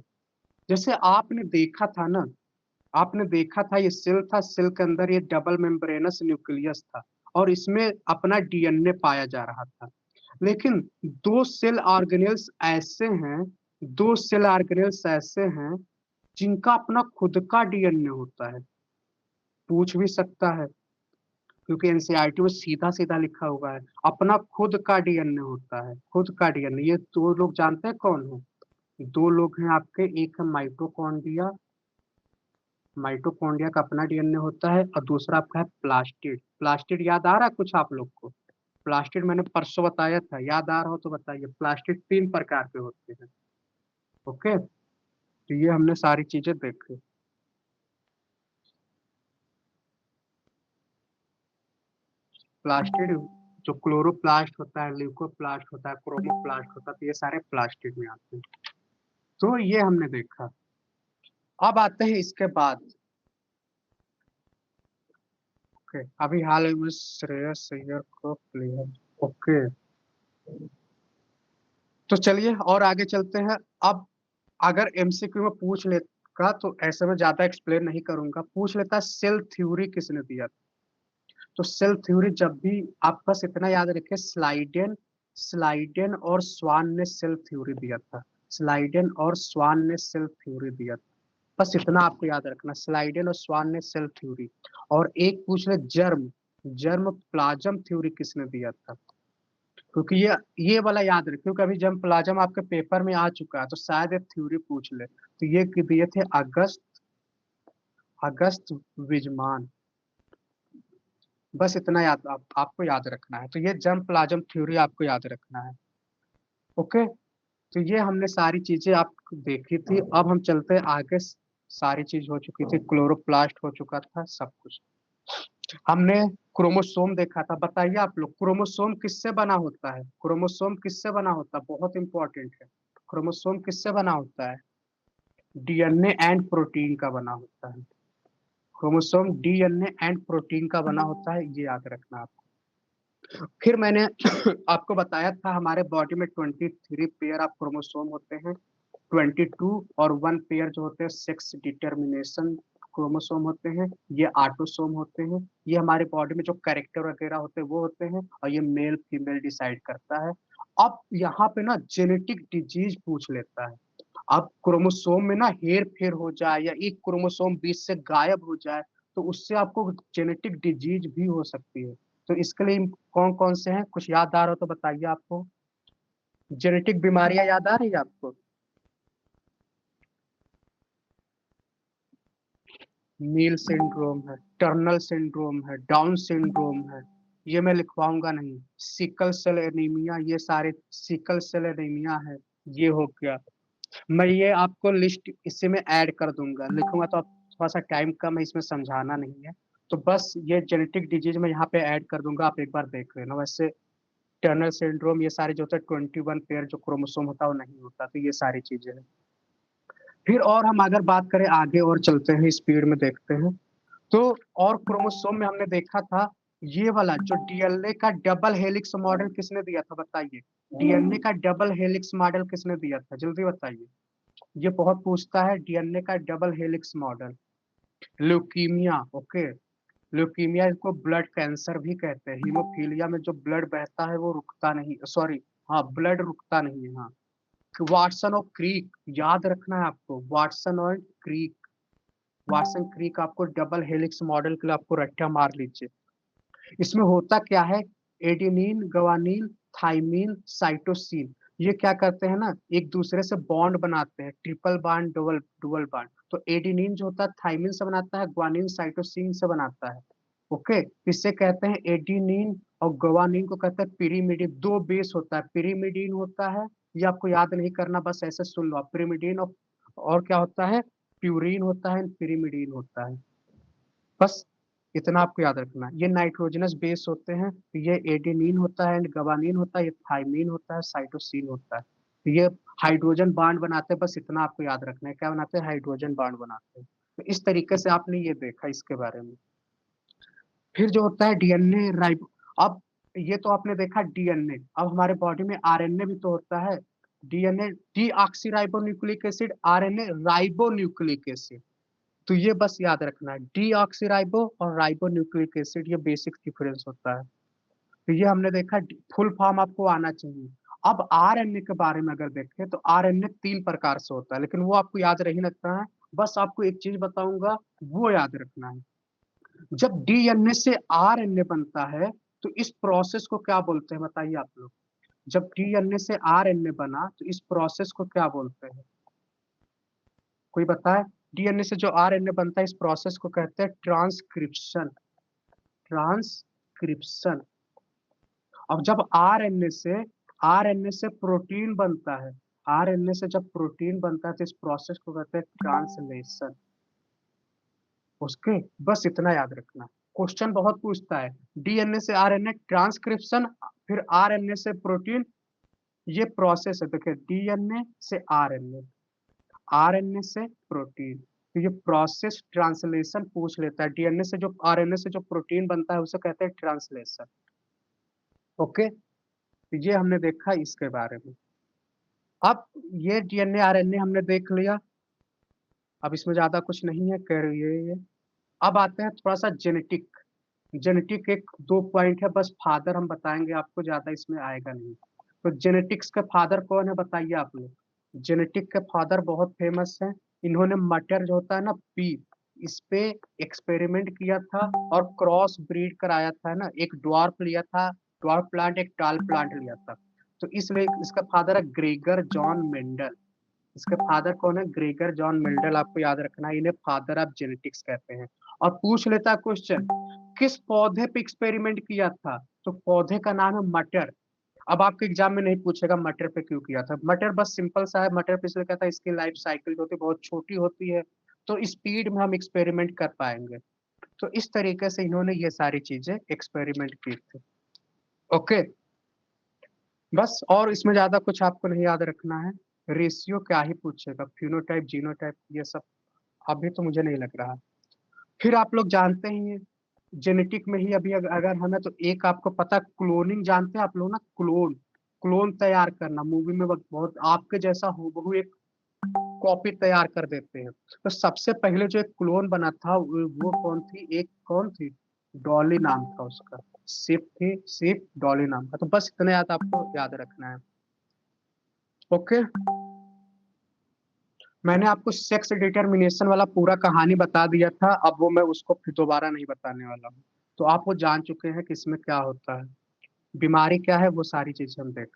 जैसे आपने देखा था ना, आपने देखा था ये सेल था, सेल के अंदर ये डबल मेम्ब्रेनस न्यूक्लियस था और इसमें अपना डीएनए पाया जा रहा था। लेकिन दो सेल ऑर्गेनेल्स ऐसे हैं, दो सेल ऑर्गेनेल्स ऐसे हैं जिनका अपना खुद का डीएनए होता है। पूछ भी सकता है, क्योंकि एनसीईआरटी में सीधा सीधा लिखा हुआ है, अपना खुद का डीएनए होता है, खुद का डीएनए। ये दो लोग जानते हैं कौन है? दो लोग हैं आपके, एक है माइटोकॉन्ड्रिया, माइटोकॉन्ड्रिया का अपना डीएनए होता है, और दूसरा आपका है प्लास्टिड। प्लास्टिड याद आ रहा है कुछ आप लोग को? प्लास्टिड मैंने परसों बताया था, याद आ रहा हो तो बताइए। प्लास्टिड 3 प्रकार के होते हैं। ओके, तो ये हमने सारी चीजें देखी। प्लास्टिड जो क्लोरोप्लास्ट होता है, ल्यूकोप्लास्ट होता है, क्रोमोप्लास्ट होता है, तो ये सारे प्लास्टिड में आते हैं। तो ये हमने देखा। अब आते हैं इसके बाद। ओके, अभी हाल ही में श्रेयस अय्यर को प्लेयर। ओके, तो चलिए और आगे चलते हैं। अब अगर एमसीक्यू में पूछ लेगा तो ऐसे में ज्यादा एक्सप्लेन नहीं करूंगा। पूछ लेता है सेल थ्योरी किसने दिया था, तो सेल थ्योरी जब भी आप बस इतना याद रखें, स्लाइडेन, स्लाइडेन और स्वान ने सेल थ्योरी दिया था। स्लाइडेन और स्वान ने सेल थ्योरी दिया था। बस इतना आपको याद रखना, स्लाइडेन और स्वान ने सेल थ्योरी। और एक पूछ ले जर्म, जर्म प्लाज्म थ्योरी किसने दिया था, क्योंकि ये वाला याद रखिए, क्योंकि अभी जर्म प्लाज्म आपके पेपर में आ चुका है, तो शायद ये थ्योरी पूछ ले। तो ये दिए थे अगस्त, अगस्त विजमान। बस इतना याद आपको याद रखना है। तो ये जर्म प्लाज्म थ्योरी आपको याद रखना है। ओके, तो ये हमने सारी चीजें आप देखी थी। अब हम चलते हैं आगे। सारी चीज हो चुकी थी, क्लोरोप्लास्ट हो चुका था, सब कुछ हमने। क्रोमोसोम देखा था। बताइए आप लोग, क्रोमोसोम किससे बना होता है, क्रोमोसोम किससे बना होता है, बहुत इंपॉर्टेंट है। क्रोमोसोम किससे बना होता है? डीएनए एंड प्रोटीन का बना होता है। क्रोमोसोम डीएनए एंड प्रोटीन का बना होता है, ये याद रखना आप। फिर मैंने आपको बताया था हमारे बॉडी में 23 पेयर ऑफ क्रोमोसोम होते हैं। 22 और 1 पेयर जो होते हैं सेक्स डिटर्मिनेशन क्रोमोसोम होते हैं, ये ऑटोसोम होते हैं। ये हमारे बॉडी में जो कैरेक्टर वगैरह होते हैं वो होते हैं, और ये मेल फीमेल डिसाइड करता है। अब यहाँ पे ना जेनेटिक डिजीज पूछ लेता है। अब क्रोमोसोम में ना हेर फेर हो जाए या एक क्रोमोसोम बीच से गायब हो जाए, तो उससे आपको जेनेटिक डिजीज भी हो सकती है। तो इसके लिए कौन कौन से हैं, कुछ याद आ रहा हो तो बताइए आपको। जेनेटिक बीमारियां याद आ रही है आपको? मील सिंड्रोम है, टर्नल सिंड्रोम है, डाउन सिंड्रोम है, ये मैं लिखवाऊंगा नहीं। सिकल सेल एनीमिया, ये सारे सिकल सेल एनीमिया है, ये हो गया। मैं ये आपको लिस्ट इसी में ऐड कर दूंगा, लिखूंगा तो आप थोड़ा सा टाइम कम है, इसमें समझाना नहीं है। तो बस ये जेनेटिक डिजीज में यहाँ पे ऐड कर दूंगा, आप एक बार देख लेना। वैसे टर्नर सिंड्रोम ये सारे जो होता है 21 पेयर जो क्रोमोसोम होता है वो नहीं होता, तो ये सारी चीजें हैं। फिर और हम अगर बात करें आगे और चलते हैं, स्पीड में देखते हैं। तो और क्रोमोसोम में हमने देखा था ये वाला जो डीएनए का डबल हेलिक्स मॉडल किसने दिया था, बताइए। डीएनए का डबल हेलिक्स मॉडल किसने दिया था, जल्दी बताइए। ये बहुत पूछता है, डीएनए का double helix model. Leukaemia, okay. Leukaemia को ब्लड कैंसर भी कहते हैं। हीमोफीलिया में जो ब्लड बहता है वो रुकता नहीं, सॉरी, हाँ ब्लड रुकता नहीं है, हाँ। वाटसन और क्रीक याद रखना है आपको, वाटसन और क्रीक। वाटसन क्रीक आपको डबल हेलिक्स मॉडल के लिए आपको रट्टा मार लीजिए। इसमें होता क्या है, एडेनिन, गवानीन, थाइमीन, साइटोसिन, ये क्या करते हैं ना, एक दूसरे से बॉन्ड बनाते हैं, triple bond, double dual bond. तो एडिनिन जो होता है थाइमिन से बनाता है, ग्वानिन साइटोसिन से बनाता है। ओके, इससे कहते हैं एडिनिन, और ग्वानिन को कहते हैं पिरिमिडिन। दो बेस होता है, पिरिमिडिन होता है, ये आपको याद नहीं करना, बस ऐसे सुन लो आप, पिरिमिडिन और क्या होता है, प्यूरिन होता है, पिरिमिडिन होता है। बस इतना आपको याद रखना है। ये नाइट्रोजनस बेस होते हैं, तो ये एडेनिन होता है, गवानिन होता है, ये थाइमिन होता है, साइटोसिन होता है। तो ये हाइड्रोजन बॉन्ड बनाते हैं, बस इतना आपको याद रखना है, क्या बनाते हैं, हाइड्रोजन बॉन्ड बनाते हैं। तो इस तरीके से आपने ये देखा इसके बारे में। फिर जो होता है डीएनए राइबो, अब ये तो आपने देखा डीएनए, अब हमारे बॉडी में आरएनए भी तो होता है। DNA deoxyribo nucleic acid, RNA ribo nucleic acid. तो ये बस याद रखना है, डीऑक्सीराइबो और राइबो न्यूक्लिक एसिड, ये बेसिक डिफरेंस होता है। तो ये हमने देखा, फुल फॉर्म आपको आना चाहिए। अब आरएनए के बारे में अगर देखें तो आरएनए 3 प्रकार से होता है, लेकिन वो आपको याद नहीं लगता है। बस आपको एक चीज बताऊंगा, वो याद रखना है। जब डीएनए से आरएनए बनता है, तो इस प्रोसेस को क्या बोलते हैं, बताइए आप लोग। जब डीएनए से आरएनए बना, तो इस प्रोसेस को क्या बोलते हैं, कोई बताए। डीएनए से जो आरएनए बनता है, इस प्रोसेस को कहते हैं ट्रांसक्रिप्शन। ट्रांसक्रिप्शन। अब जब आरएनए से प्रोटीन बनता है, आरएनए से जब प्रोटीन बनता है, तो इस प्रोसेस को कहते हैं ट्रांसलेशन। उसके बस इतना याद रखना। क्वेश्चन बहुत पूछता है, डीएनए से आरएनए ट्रांसक्रिप्शन, फिर आरएनए से प्रोटीन, ये प्रोसेस है। देखिए, डीएनए से आरएनए, आरएनए से प्रोटीन, तो ये प्रोसेस ट्रांसलेशन पूछ लेता है। डीएनए से जो आरएनए से जो प्रोटीन बनता है, उसे कहते हैं ट्रांसलेशन। ओके, तो ये हमने देखा इसके बारे में। अब ये डीएनए आरएनए हमने देख लिया, अब इसमें ज्यादा कुछ नहीं है, कह रही है ये। अब आते हैं थोड़ा सा जेनेटिक। जेनेटिक एक दो पॉइंट है, बस फादर हम बताएंगे आपको, ज्यादा इसमें आएगा नहीं। तो जेनेटिक्स के फादर कौन है, बताइए आप लोग। जेनेटिक के फादर बहुत फेमस हैं। इन्होंने मटर जो होता है ना, पी, इस पे एक्सपेरिमेंट किया था और क्रॉस ब्रीड कराया था ना, एक ड्वार्फ लिया था, ड्वार्फ प्लांट, एक टाल प्लांट लिया था। तो इसलिए इसका फादर है ग्रेगर जॉन मेंडल। इसके फादर कौन है, ग्रेगर जॉन मेंडल, आपको याद रखना है, इन्हें फादर ऑफ जेनेटिक्स कहते हैं। और पूछ लेता है क्वेश्चन, किस पौधे पे एक्सपेरिमेंट किया था, तो पौधे का नाम है मटर। अब आपके एग्जाम में नहीं पूछेगा मटर पे क्यों किया था, मटर बस सिंपल सा है, मटर पे इसलिए कहता है इसकी लाइफ साइकिल जो होती है बहुत छोटी होती है, तो स्पीड में हम एक्सपेरिमेंट कर पाएंगे। तो इस तरीके से इन्होंने ये सारी चीजें एक्सपेरिमेंट की थी। ओके, बस और इसमें ज्यादा कुछ आपको नहीं याद रखना है। रेशियो क्या ही पूछेगा, फिनोटाइप जीनोटाइप ये सब अभी तो मुझे नहीं लग रहा। फिर आप लोग जानते ही हैं, जेनेटिक में ही अभी अगर हमें, तो एक आपको पता, क्लोनिंग जानते हैं आप लोग ना, क्लोन, क्लोन तैयार करना, मूवी में बहुत आपके जैसा हूबहू एक कॉपी तैयार कर देते हैं। तो सबसे पहले जो एक क्लोन बना था, वो कौन थी, एक कौन थी, डॉली नाम था उसका। सिप थी, सिप डॉली नाम का। तो बस इतना याद आपको याद रखना है। ओके, मैंने आपको सेक्स डिटरमिनेशन वाला पूरा कहानी बता दिया था, अब वो मैं उसको फिर दोबारा नहीं बताने वाला हूँ। तो आप वो जान चुके हैं कि इसमें क्या होता है, बीमारी क्या है, वो सारी चीजें हम देख।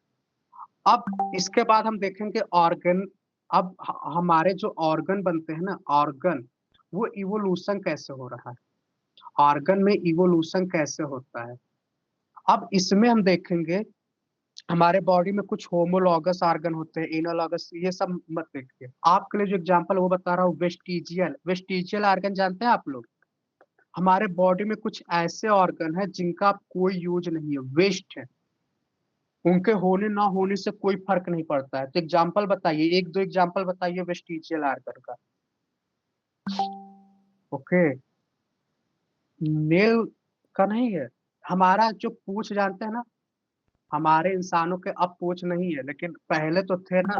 अब इसके बाद हम देखेंगे ऑर्गन। अब हमारे जो ऑर्गन बनते हैं ना, ऑर्गन, वो इवोल्यूशन कैसे हो रहा है, ऑर्गन में इवोल्यूशन कैसे होता है। अब इसमें हम देखेंगे, हमारे बॉडी में कुछ होमोलॉगस ऑर्गन होते हैं, एनालॉगस, ये सब मत देखिए। आपके लिए जो एग्जांपल वो बता रहा हूँ, वेस्टिजियल, वेस्टिजियल ऑर्गन जानते हैं आप लोग। हमारे बॉडी में कुछ ऐसे ऑर्गन है जिनका कोई यूज नहीं है, वेस्ट है, उनके होने ना होने से कोई फर्क नहीं पड़ता है। तो एग्जांपल बताइए, एक दो एग्जांपल बताइए वेस्टिजियल ऑर्गन का। ओके, नेल का नहीं है, हमारा जो पूछ जानते हैं ना, हमारे इंसानों के अब पूछ नहीं है, लेकिन पहले तो थे ना।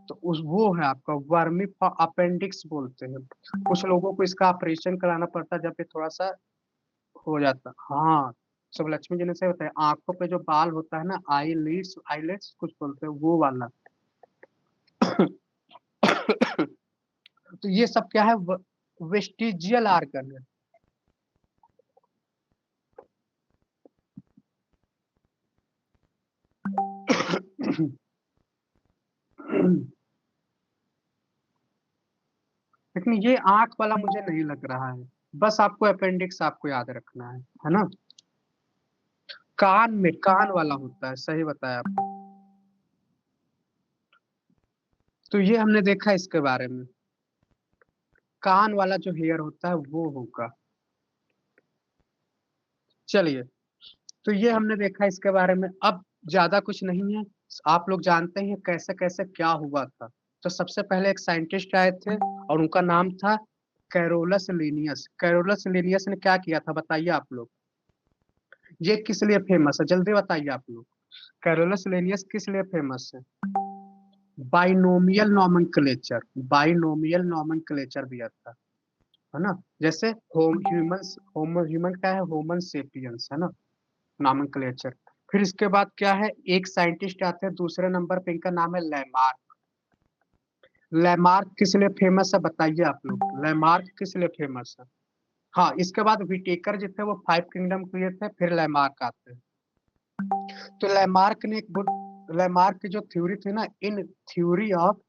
तो उस वो है आपका वर्मी अपेंडिक्स बोलते हैं। कुछ लोगों को इसका ऑपरेशन कराना पड़ता है जब ये थोड़ा सा हो जाता। हाँ, सब लक्ष्मी जी ने से बताया, आंखों पे जो बाल होता है ना, आईलिड्स, आईलेट्स कुछ बोलते हैं, वो वाला। तो ये सब क्या है, वेस्टिजियल आर्गन है। लेकिन ये आंख वाला मुझे नहीं लग रहा है, बस आपको अपेंडिक्स आपको याद रखना है ना। कान में कान वाला होता है, सही बताया आपने। तो ये हमने देखा इसके बारे में, कान वाला जो हेयर होता है वो होगा। चलिए, तो ये हमने देखा इसके बारे में। अब ज्यादा कुछ नहीं है, आप लोग जानते हैं कैसे कैसे क्या हुआ था। तो सबसे पहले एक साइंटिस्ट आए थे और उनका नाम था कैरोलस लिनियस। कैरोलस लिनियस ने क्या किया था बताइए आप लोग, ये किस लिए फेमस है जल्दी बताइए आप लोग। कैरोलस लिनियस किस लिए फेमस है? बाइनोमियल नॉमेनक्लेचर, बाइनोमियल नॉमेनक्लेचर दिया था, है ना। जैसे ह्यूमंस, होमो ह्यूमन क्या है, होमन सेपियंस, है ना, नॉमेनक्लेचर। फिर इसके बाद क्या है, एक साइंटिस्ट आते हैं दूसरे नंबर पे, इनका नाम है लैमार्क। लैमार्क किस लिए फेमस है बताइए आप लोग, लैमार्क किस लिए फेमस है? हाँ, इसके बाद विटेकर जो थे वो फाइव किंगडम किए थे, फिर लैमार्क आते हैं। तो लैमार्क ने एक बुक, लैमार्क की जो थ्योरी थी ना, in theory of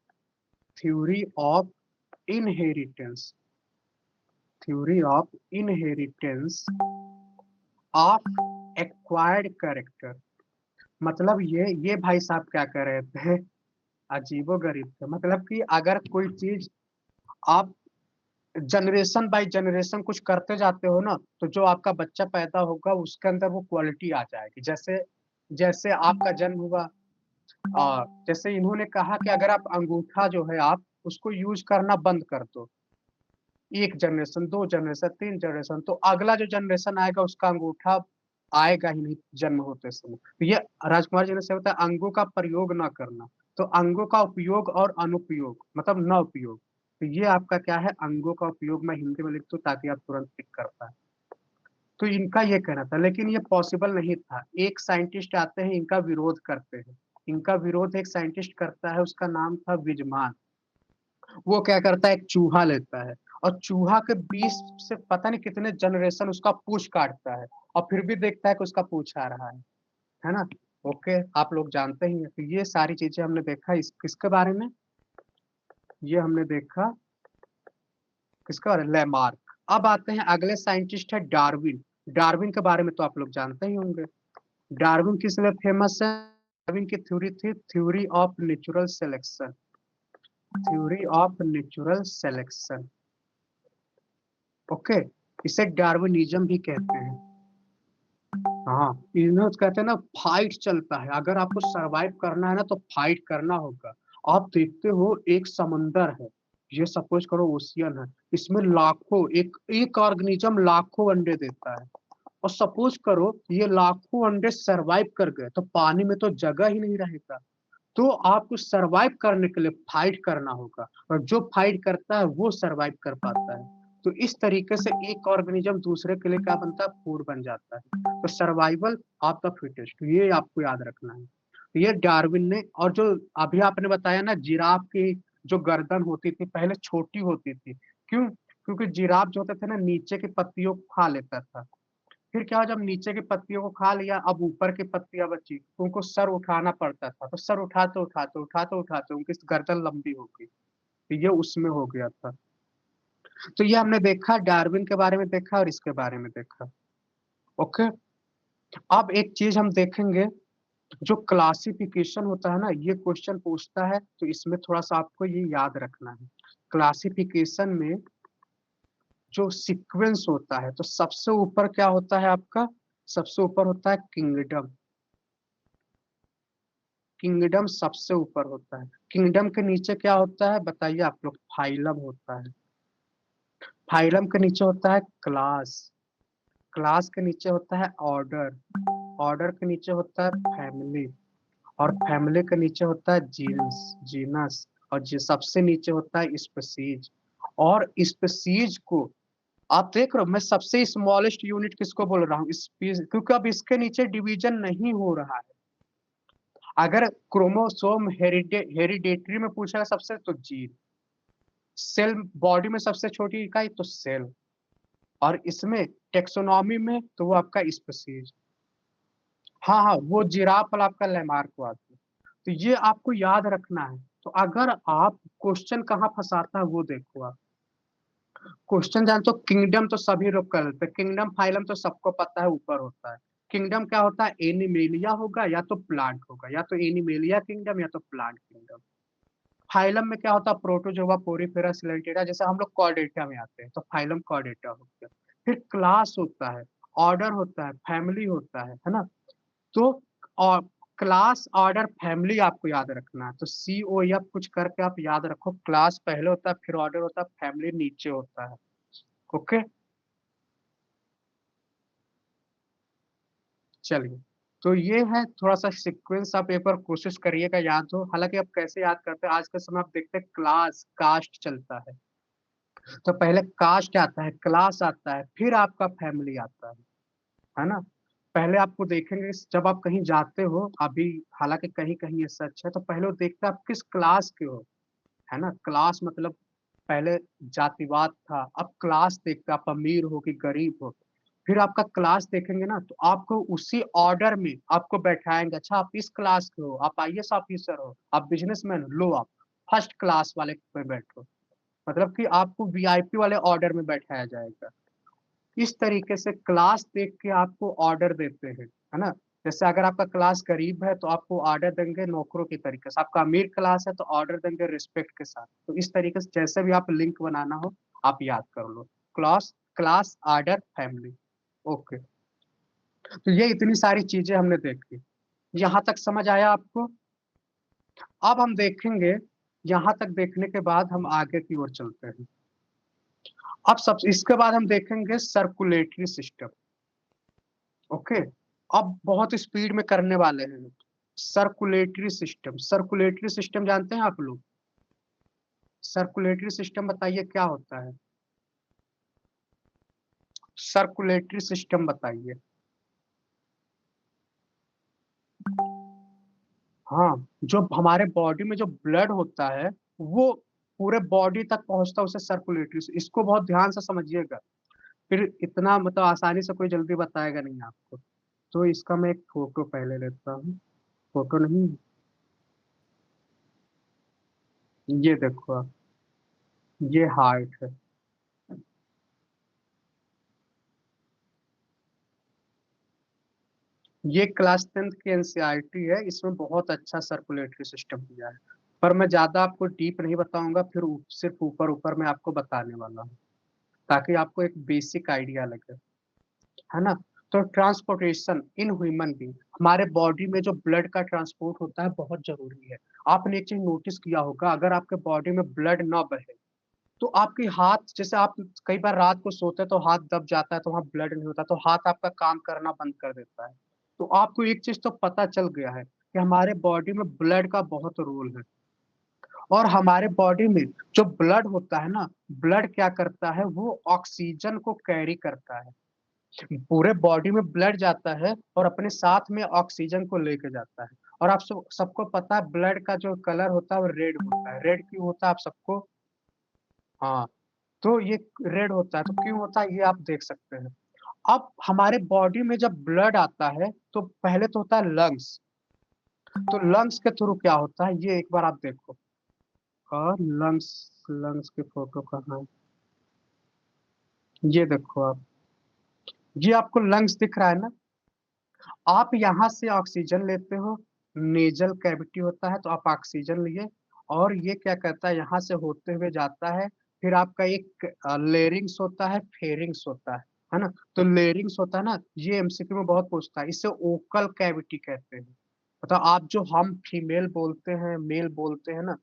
inheritance, theory of inheritance of acquired character. मतलब ये भाई साहब क्या कर रहे थे, अजीबो गरीब थे। मतलब कि अगर कोई चीज आप जनरेशन बाय जनरेशन कुछ करते जाते हो ना, तो जो आपका बच्चा पैदा होगा उसके अंदर वो क्वालिटी आ जाएगी। जैसे जैसे आपका जन्म हुआ, जैसे इन्होंने कहा कि अगर आप अंगूठा जो है आप उसको यूज करना बंद कर दो, एक जनरेशन, दो जनरेशन, तीन जनरेशन, तो अगला जो जनरेशन आएगा उसका अंगूठा आएगा ही नहीं जन्म होते समय। तो ये राजकुमार जी ने से होता है अंगों का प्रयोग ना करना। तो अंगों का उपयोग और अनुपयोग मतलब न उपयोग, तो ये आपका क्या है, अंगों का उपयोग। मैं हिंदी में लिख दूं ताकि आप तुरंत पिक कर पाए। तो इनका ये कहना था, लेकिन ये पॉसिबल नहीं था। एक साइंटिस्ट आते हैं, इनका विरोध करते हैं। इनका विरोध एक साइंटिस्ट करता है, उसका नाम था विजमान। वो क्या करता है, एक चूहा लेता है और चूहा के 20 से पता नहीं कितने जनरेशन उसका पूंछ काटता है, और फिर भी देखता है कि उसका पूंछ आ रहा है ना। ओके, आप लोग जानते ही हैं। तो ये सारी चीजें हमने देखा इस किसके बारे में, ये हमने देखा किसका बारे में, लैमार्क। अब आते हैं अगले साइंटिस्ट है डार्विन। डार्विन के बारे में तो आप लोग जानते ही होंगे। डार्विन किस लिए फेमस है? डार्विन की थ्योरी थी theory of natural selection, theory of natural selection. Okay, इसे डार्विनिज्म भी कहते हैं। हाँ, इन्हें कहते हैं ना, फाइट चलता है। अगर आपको सरवाइव करना है ना तो फाइट करना होगा। आप देखते हो एक समंदर है, ये सपोज करो ओशियन है, इसमें लाखों, एक एक ऑर्गेनिज्म लाखों अंडे देता है। और सपोज करो ये लाखों अंडे सरवाइव कर गए, तो पानी में तो जगह ही नहीं रहेगा। तो आपको सरवाइव करने के लिए फाइट करना होगा, और जो फाइट करता है वो सरवाइव कर पाता है। तो इस तरीके से एक ऑर्गेनिज्म दूसरे के लिए क्या बनता है, फूड बन जाता है। तो सर्वाइवल ऑफ द फिटेस्ट, ये आपको याद रखना है। तो ये डार्विन ने, और जो अभी आपने बताया ना जिराफ की जो गर्दन होती थी पहले छोटी होती थी, क्यों? क्योंकि जिराफ जो होता था ना नीचे की पत्तियों को खा लेता था। फिर क्या हुआ, जब नीचे की पत्तियों को खा लिया, अब ऊपर की पत्तियां बची, तो उनको सर उठाना पड़ता था। तो सर उठाते उठाते उठाते उठाते उनकी गर्दन लंबी हो गई, तो ये उसमें हो गया था। तो ये हमने देखा, डार्विन के बारे में देखा और इसके बारे में देखा। ओके, अब एक चीज हम देखेंगे, जो क्लासिफिकेशन होता है ना, ये क्वेश्चन पूछता है, तो इसमें थोड़ा सा आपको ये याद रखना है। क्लासिफिकेशन में जो सीक्वेंस होता है, तो सबसे ऊपर क्या होता है आपका, सबसे ऊपर होता है किंगडम। किंगडम सबसे ऊपर होता है। किंगडम के नीचे क्या होता है बताइए आप लोग, फाइलम होता है। फाइलम के नीचे होता है क्लास। क्लास के नीचे होता है ऑर्डर। ऑर्डर के नीचे होता है फैमिली। और फैमिली के नीचे होता है जीनस, जीनस। और सबसे नीचे होता है स्पीसीज। और स्पीसीज को आप देख रहे हो, मैं सबसे स्मॉलेस्ट यूनिट किसको बोल रहा हूँ, क्योंकि अब इसके नीचे डिवीजन नहीं हो रहा है। अगर क्रोमोसोम हेरिडेटरी में पूछा सबसे, तो जीन। सेल, बॉडी में सबसे छोटी इकाई तो सेल। और इसमें टेक्सोनॉमी में तो वो आपका स्पीसीज। हाँ हाँ, वो जिराफ वाला आपका लैमार्क हुआ था। तो ये आपको याद रखना है। तो अगर आप क्वेश्चन कहाँ फंसाता है वो देखो आप। क्वेश्चन जानते हो, किंगडम तो सभी लोग कर लेते हैं, किंगडम फाइलम तो सबको पता है ऊपर होता है। किंगडम क्या होता है, एनिमेलिया होगा या तो प्लांट होगा, या तो एनिमेलिया किंगडम या तो प्लांट किंगडम। फाइलम में क्या होता है, प्रोटोजोआ, पोरीफेरा, सिलेंटेरा, जैसे हम लोग कॉर्डेटा में आते हैं तो फाइलम कॉर्डेटा हो गया। फिर क्लास होता है, ऑर्डर होता है, फैमिली होता है ना। तो और क्लास, ऑर्डर, फैमिली आपको याद रखना है, तो सी ओ एफ कुछ करके आप याद रखो। क्लास पहले होता है, फिर ऑर्डर होता है, फैमिली नीचे होता है। ओके, चलिए। तो ये है थोड़ा सा सीक्वेंस, आप एक बार कोशिश करिएगा याद हो। हालांकि आप कैसे याद करते हैं, आज के समय आप देखते हैं क्लास कास्ट चलता है, तो पहले कास्ट आता है, क्लास आता है, फिर आपका फैमिली आता है ना। पहले आपको देखेंगे जब आप कहीं जाते हो अभी, हालांकि कहीं कहीं ये सच है, तो पहले वो देखते हैं आप किस क्लास के हो, है ना। क्लास मतलब पहले जातिवाद था, अब क्लास देखते हैं, आप अमीर हो कि गरीब हो। फिर आपका क्लास देखेंगे ना तो आपको उसी ऑर्डर में आपको बैठाएंगे, अच्छा आप इस क्लास के हो, आप आईएएस ऑफिसर हो, आप बिजनेसमैन हो, लो आप फर्स्ट क्लास वाले पे बैठो। मतलब कि आपको वीआईपी वाले ऑर्डर में बैठाया जाएगा। इस तरीके से क्लास देख के आपको ऑर्डर देते हैं, है ना। जैसे अगर आपका क्लास गरीब है तो आपको ऑर्डर देंगे नौकरों की तरीके से, आपका अमीर क्लास है तो ऑर्डर देंगे रिस्पेक्ट के साथ। तो इस तरीके से जैसे भी आप लिंक बनाना हो आप याद कर लो, class, class, order, family. Okay, तो ये इतनी सारी चीजें हमने देखी, यहाँ तक समझ आया आपको। अब हम देखेंगे, यहाँ तक देखने के बाद हम आगे की ओर चलते हैं। अब सब इसके बाद हम देखेंगे सर्कुलेटरी सिस्टम। ओके, अब बहुत स्पीड में करने वाले हैं। सर्कुलेटरी सिस्टम, सर्कुलेटरी सिस्टम जानते हैं आप लोग? सर्कुलेटरी सिस्टम बताइए क्या होता है, सर्कुलेटरी सिस्टम बताइए। हाँ, जो हमारे बॉडी में जो ब्लड होता है वो पूरे बॉडी तक पहुंचता है, उसे सर्कुलेटरी, इसको बहुत ध्यान से समझिएगा। फिर इतना मतलब आसानी से कोई जल्दी बताएगा नहीं आपको। तो इसका मैं एक फोटो पहले लेता हूँ, फोटो नहीं, ये देखो आप, ये हार्ट है। ये क्लास 10th की एनसीईआरटी है, इसमें बहुत अच्छा सर्कुलेटरी सिस्टम दिया है। पर मैं ज्यादा आपको डीप नहीं बताऊंगा, फिर सिर्फ ऊपर ऊपर मैं आपको बताने वाला हूँ, ताकि आपको एक बेसिक आइडिया लगे, है ना। तो ट्रांसपोर्टेशन इन ह्यूमन बींग, हमारे बॉडी में जो ब्लड का ट्रांसपोर्ट होता है बहुत जरूरी है। आपने एक चीज नोटिस किया होगा, अगर आपके बॉडी में ब्लड ना बहे तो आपके हाथ, जैसे आप कई बार रात को सोते हैं तो हाथ दब जाता है तो वहां ब्लड नहीं होता, तो हाथ आपका काम करना बंद कर देता है। तो आपको एक चीज तो पता चल गया है कि हमारे बॉडी में ब्लड का बहुत रोल है। और हमारे बॉडी में जो ब्लड होता है ना, ब्लड क्या करता है, वो ऑक्सीजन को कैरी करता है। पूरे बॉडी में ब्लड जाता है और अपने साथ में ऑक्सीजन को लेके जाता है। और आप सबको पता है ब्लड का जो कलर होता है वो रेड होता है। रेड क्यों होता है आप सबको? हाँ, तो ये रेड होता है तो क्यों होता है ये आप देख सकते हैं। अब हमारे बॉडी में जब ब्लड आता है तो पहले तो होता है लंग्स, तो लंग्स के थ्रू क्या होता है ये एक बार आप देखो। और लंग्स, लंग्स की फोटो कहाँ है, ये देखो आप, ये आपको लंग्स दिख रहा है ना। आप यहाँ से ऑक्सीजन लेते हो, नेजल कैविटी होता है तो आप ऑक्सीजन लिए, और ये क्या करता है यहाँ से होते हुए जाता है। फिर आपका एक लेरिंग्स होता है, फेरिंग्स होता है ना। तो लेरिंग्स होता है ना, ये एमसीक्यू में बहुत पूछता है, इसे ओकल कैविटी कहते हैं। मतलब आप जो हम फीमेल बोलते हैं, मेल बोलते हैं ना,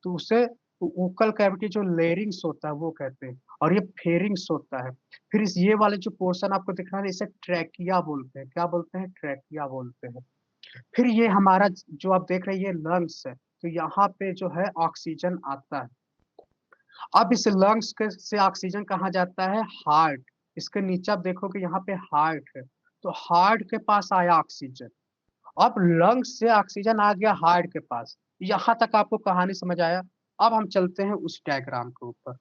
तो उसे ओकल कैविटी जो लेरिंग्स होता है वो कहते हैं, और ये फेरिंग्स होता है। फिर इस ये वाले जो पोर्शन आपको दिख रहा है इसे ट्रैकिया बोलते हैं, क्या बोलते हैं, ट्रैकिया बोलते हैं। फिर ये हमारा जो आप देख रहे हैं ये लंग्स है, तो यहाँ पे जो है ऑक्सीजन आता है। अब इस लंग्स के से ऑक्सीजन कहाँ जाता है, हार्ट। इसके नीचे आप देखोगे यहाँ पे हार्ट है, तो हार्ट के पास आया ऑक्सीजन। अब लंग्स से ऑक्सीजन आ गया हार्ट के पास। यहाँ तक आपको कहानी समझ आया। अब हम चलते हैं उस डायग्राम के ऊपर।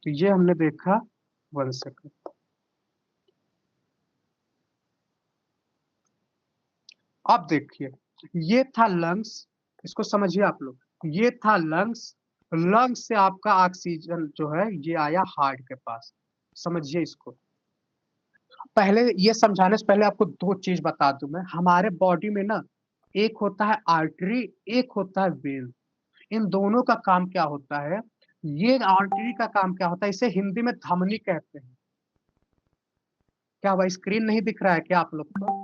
तो ये हमने देखा, 1 सेकंड। अब देखिए, ये था लंग्स, इसको समझिए आप लोग। ये था लंग्स, लंग्स से आपका ऑक्सीजन जो है ये आया हार्ट के पास। समझिए इसको। पहले ये समझाने से पहले आपको दो चीज बता दूं मैं। हमारे बॉडी में ना एक होता है आर्टरी, एक होता है वेन। इन दोनों का काम क्या होता है? ये आर्टरी का काम क्या होता है, इसे हिंदी में धमनी कहते हैं। क्या वह स्क्रीन नहीं दिख रहा है क्या आप लोग को?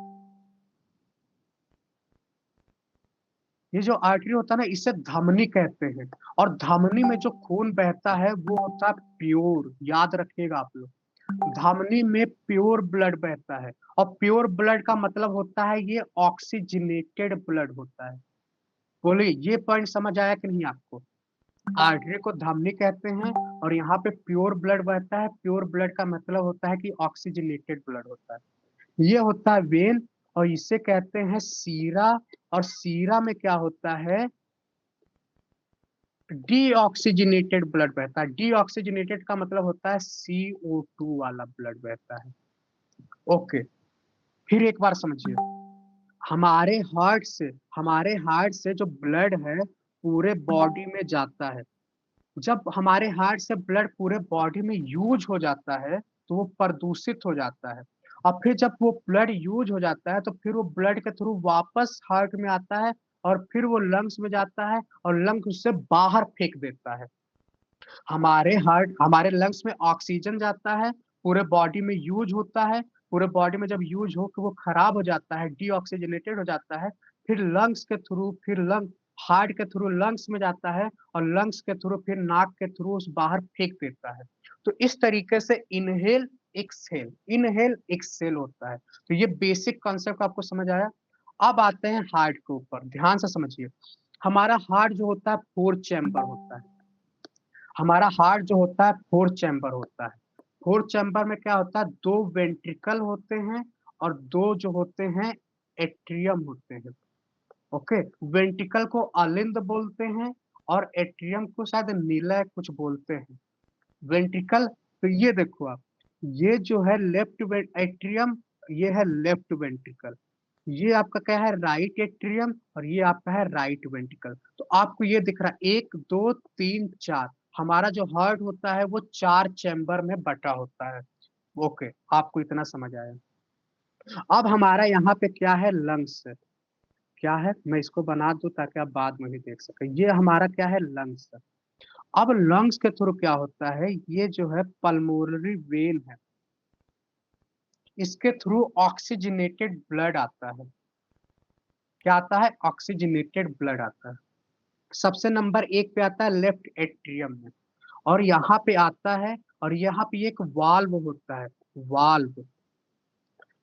ये जो आर्टरी होता है ना इसे धमनी कहते हैं। और धमनी में जो खून बहता है वो होता है प्योर, याद रखिएगा आप लोग। धमनी में प्योर ब्लड बहता है। और प्योर ब्लड का मतलब होता है ये ऑक्सीजनेटेड ब्लड होता है। बोलिए ये पॉइंट समझ आया कि नहीं आपको? आर्टरी को धमनी कहते हैं और यहाँ पे प्योर ब्लड बहता है। प्योर ब्लड का मतलब होता है कि ऑक्सीजनेटेड ब्लड होता है। ये होता है वेन और इसे कहते हैं सीरा। और सीरा में क्या होता है? डीऑक्सीजनेटेड ब्लड बहता है। डीऑक्सीजनेटेड का मतलब होता है CO2 वाला ब्लड बहता है। ओके, फिर एक बार समझिए। हमारे हार्ट से हमारे हार्ट से जो ब्लड है पूरे बॉडी में जाता है। जब हमारे हार्ट से ब्लड पूरे बॉडी में यूज हो जाता है तो वो प्रदूषित हो जाता है। और फिर जब वो ब्लड यूज हो जाता है तो फिर वो ब्लड के थ्रू वापस हार्ट में आता है और फिर वो लंग्स में जाता है और लंग्स उससे बाहर फेंक देता है। हमारे लंग्स में ऑक्सीजन जाता है, पूरे बॉडी में यूज होता है। पूरे बॉडी में जब यूज हो कि वो खराब हो जाता है, डीऑक्सीजनेटेड हो जाता है। फिर लंग्स के थ्रू फिर लंग हार्ट के थ्रू लंग्स में जाता है और लंग्स के थ्रू फिर नाक के थ्रू उस बाहर फेंक देता है। तो इस तरीके से इनहेल एक्सहेल होता है। तो ये बेसिक कॉन्सेप्ट आपको समझ आया। अब आते हैं हार्ट के ऊपर, ध्यान से समझिए। हमारा हार्ट जो होता है 4 चैम्बर होता है। हमारा हार्ट जो होता है 4 चैम्बर होता है। 4 चैम्बर में क्या होता है? दो वेंट्रिकल होते हैं और दो जो होते हैं एट्रियम होते हैं। ओके, वेंट्रिकल को अलिंद बोलते हैं और एट्रियम को शायद नीला कुछ बोलते हैं। वेंट्रिकल, तो ये देखो आप, ये जो है लेफ्ट एट्रियम, ये है लेफ्ट वेंट्रिकल। ये आपका क्या है? राइट एट्रियम और ये आपका है राइट वेंट्रिकल। तो आपको ये दिख रहा है 1 2 3 4। हमारा जो हार्ट होता है वो 4 चैम्बर में बटा होता है। ओके, आपको इतना समझ आया। अब हमारा यहाँ पे क्या है? लंग्स है। क्या है? मैं इसको बना दूं ताकि आप बाद में भी देख सकें। ये हमारा क्या है? लंग्स है। अब लंग्स के थ्रू क्या होता है? ये जो है पल्मोनरी वेन है, इसके थ्रू ऑक्सीजनेटेड ब्लड आता है। क्या आता है? ऑक्सीजनेटेड ब्लड आता है। सबसे नंबर 1 पे आता है लेफ्ट एट्रियम में। और यहाँ पे आता है और यहाँ पे एक वाल्व होता है। वाल्व,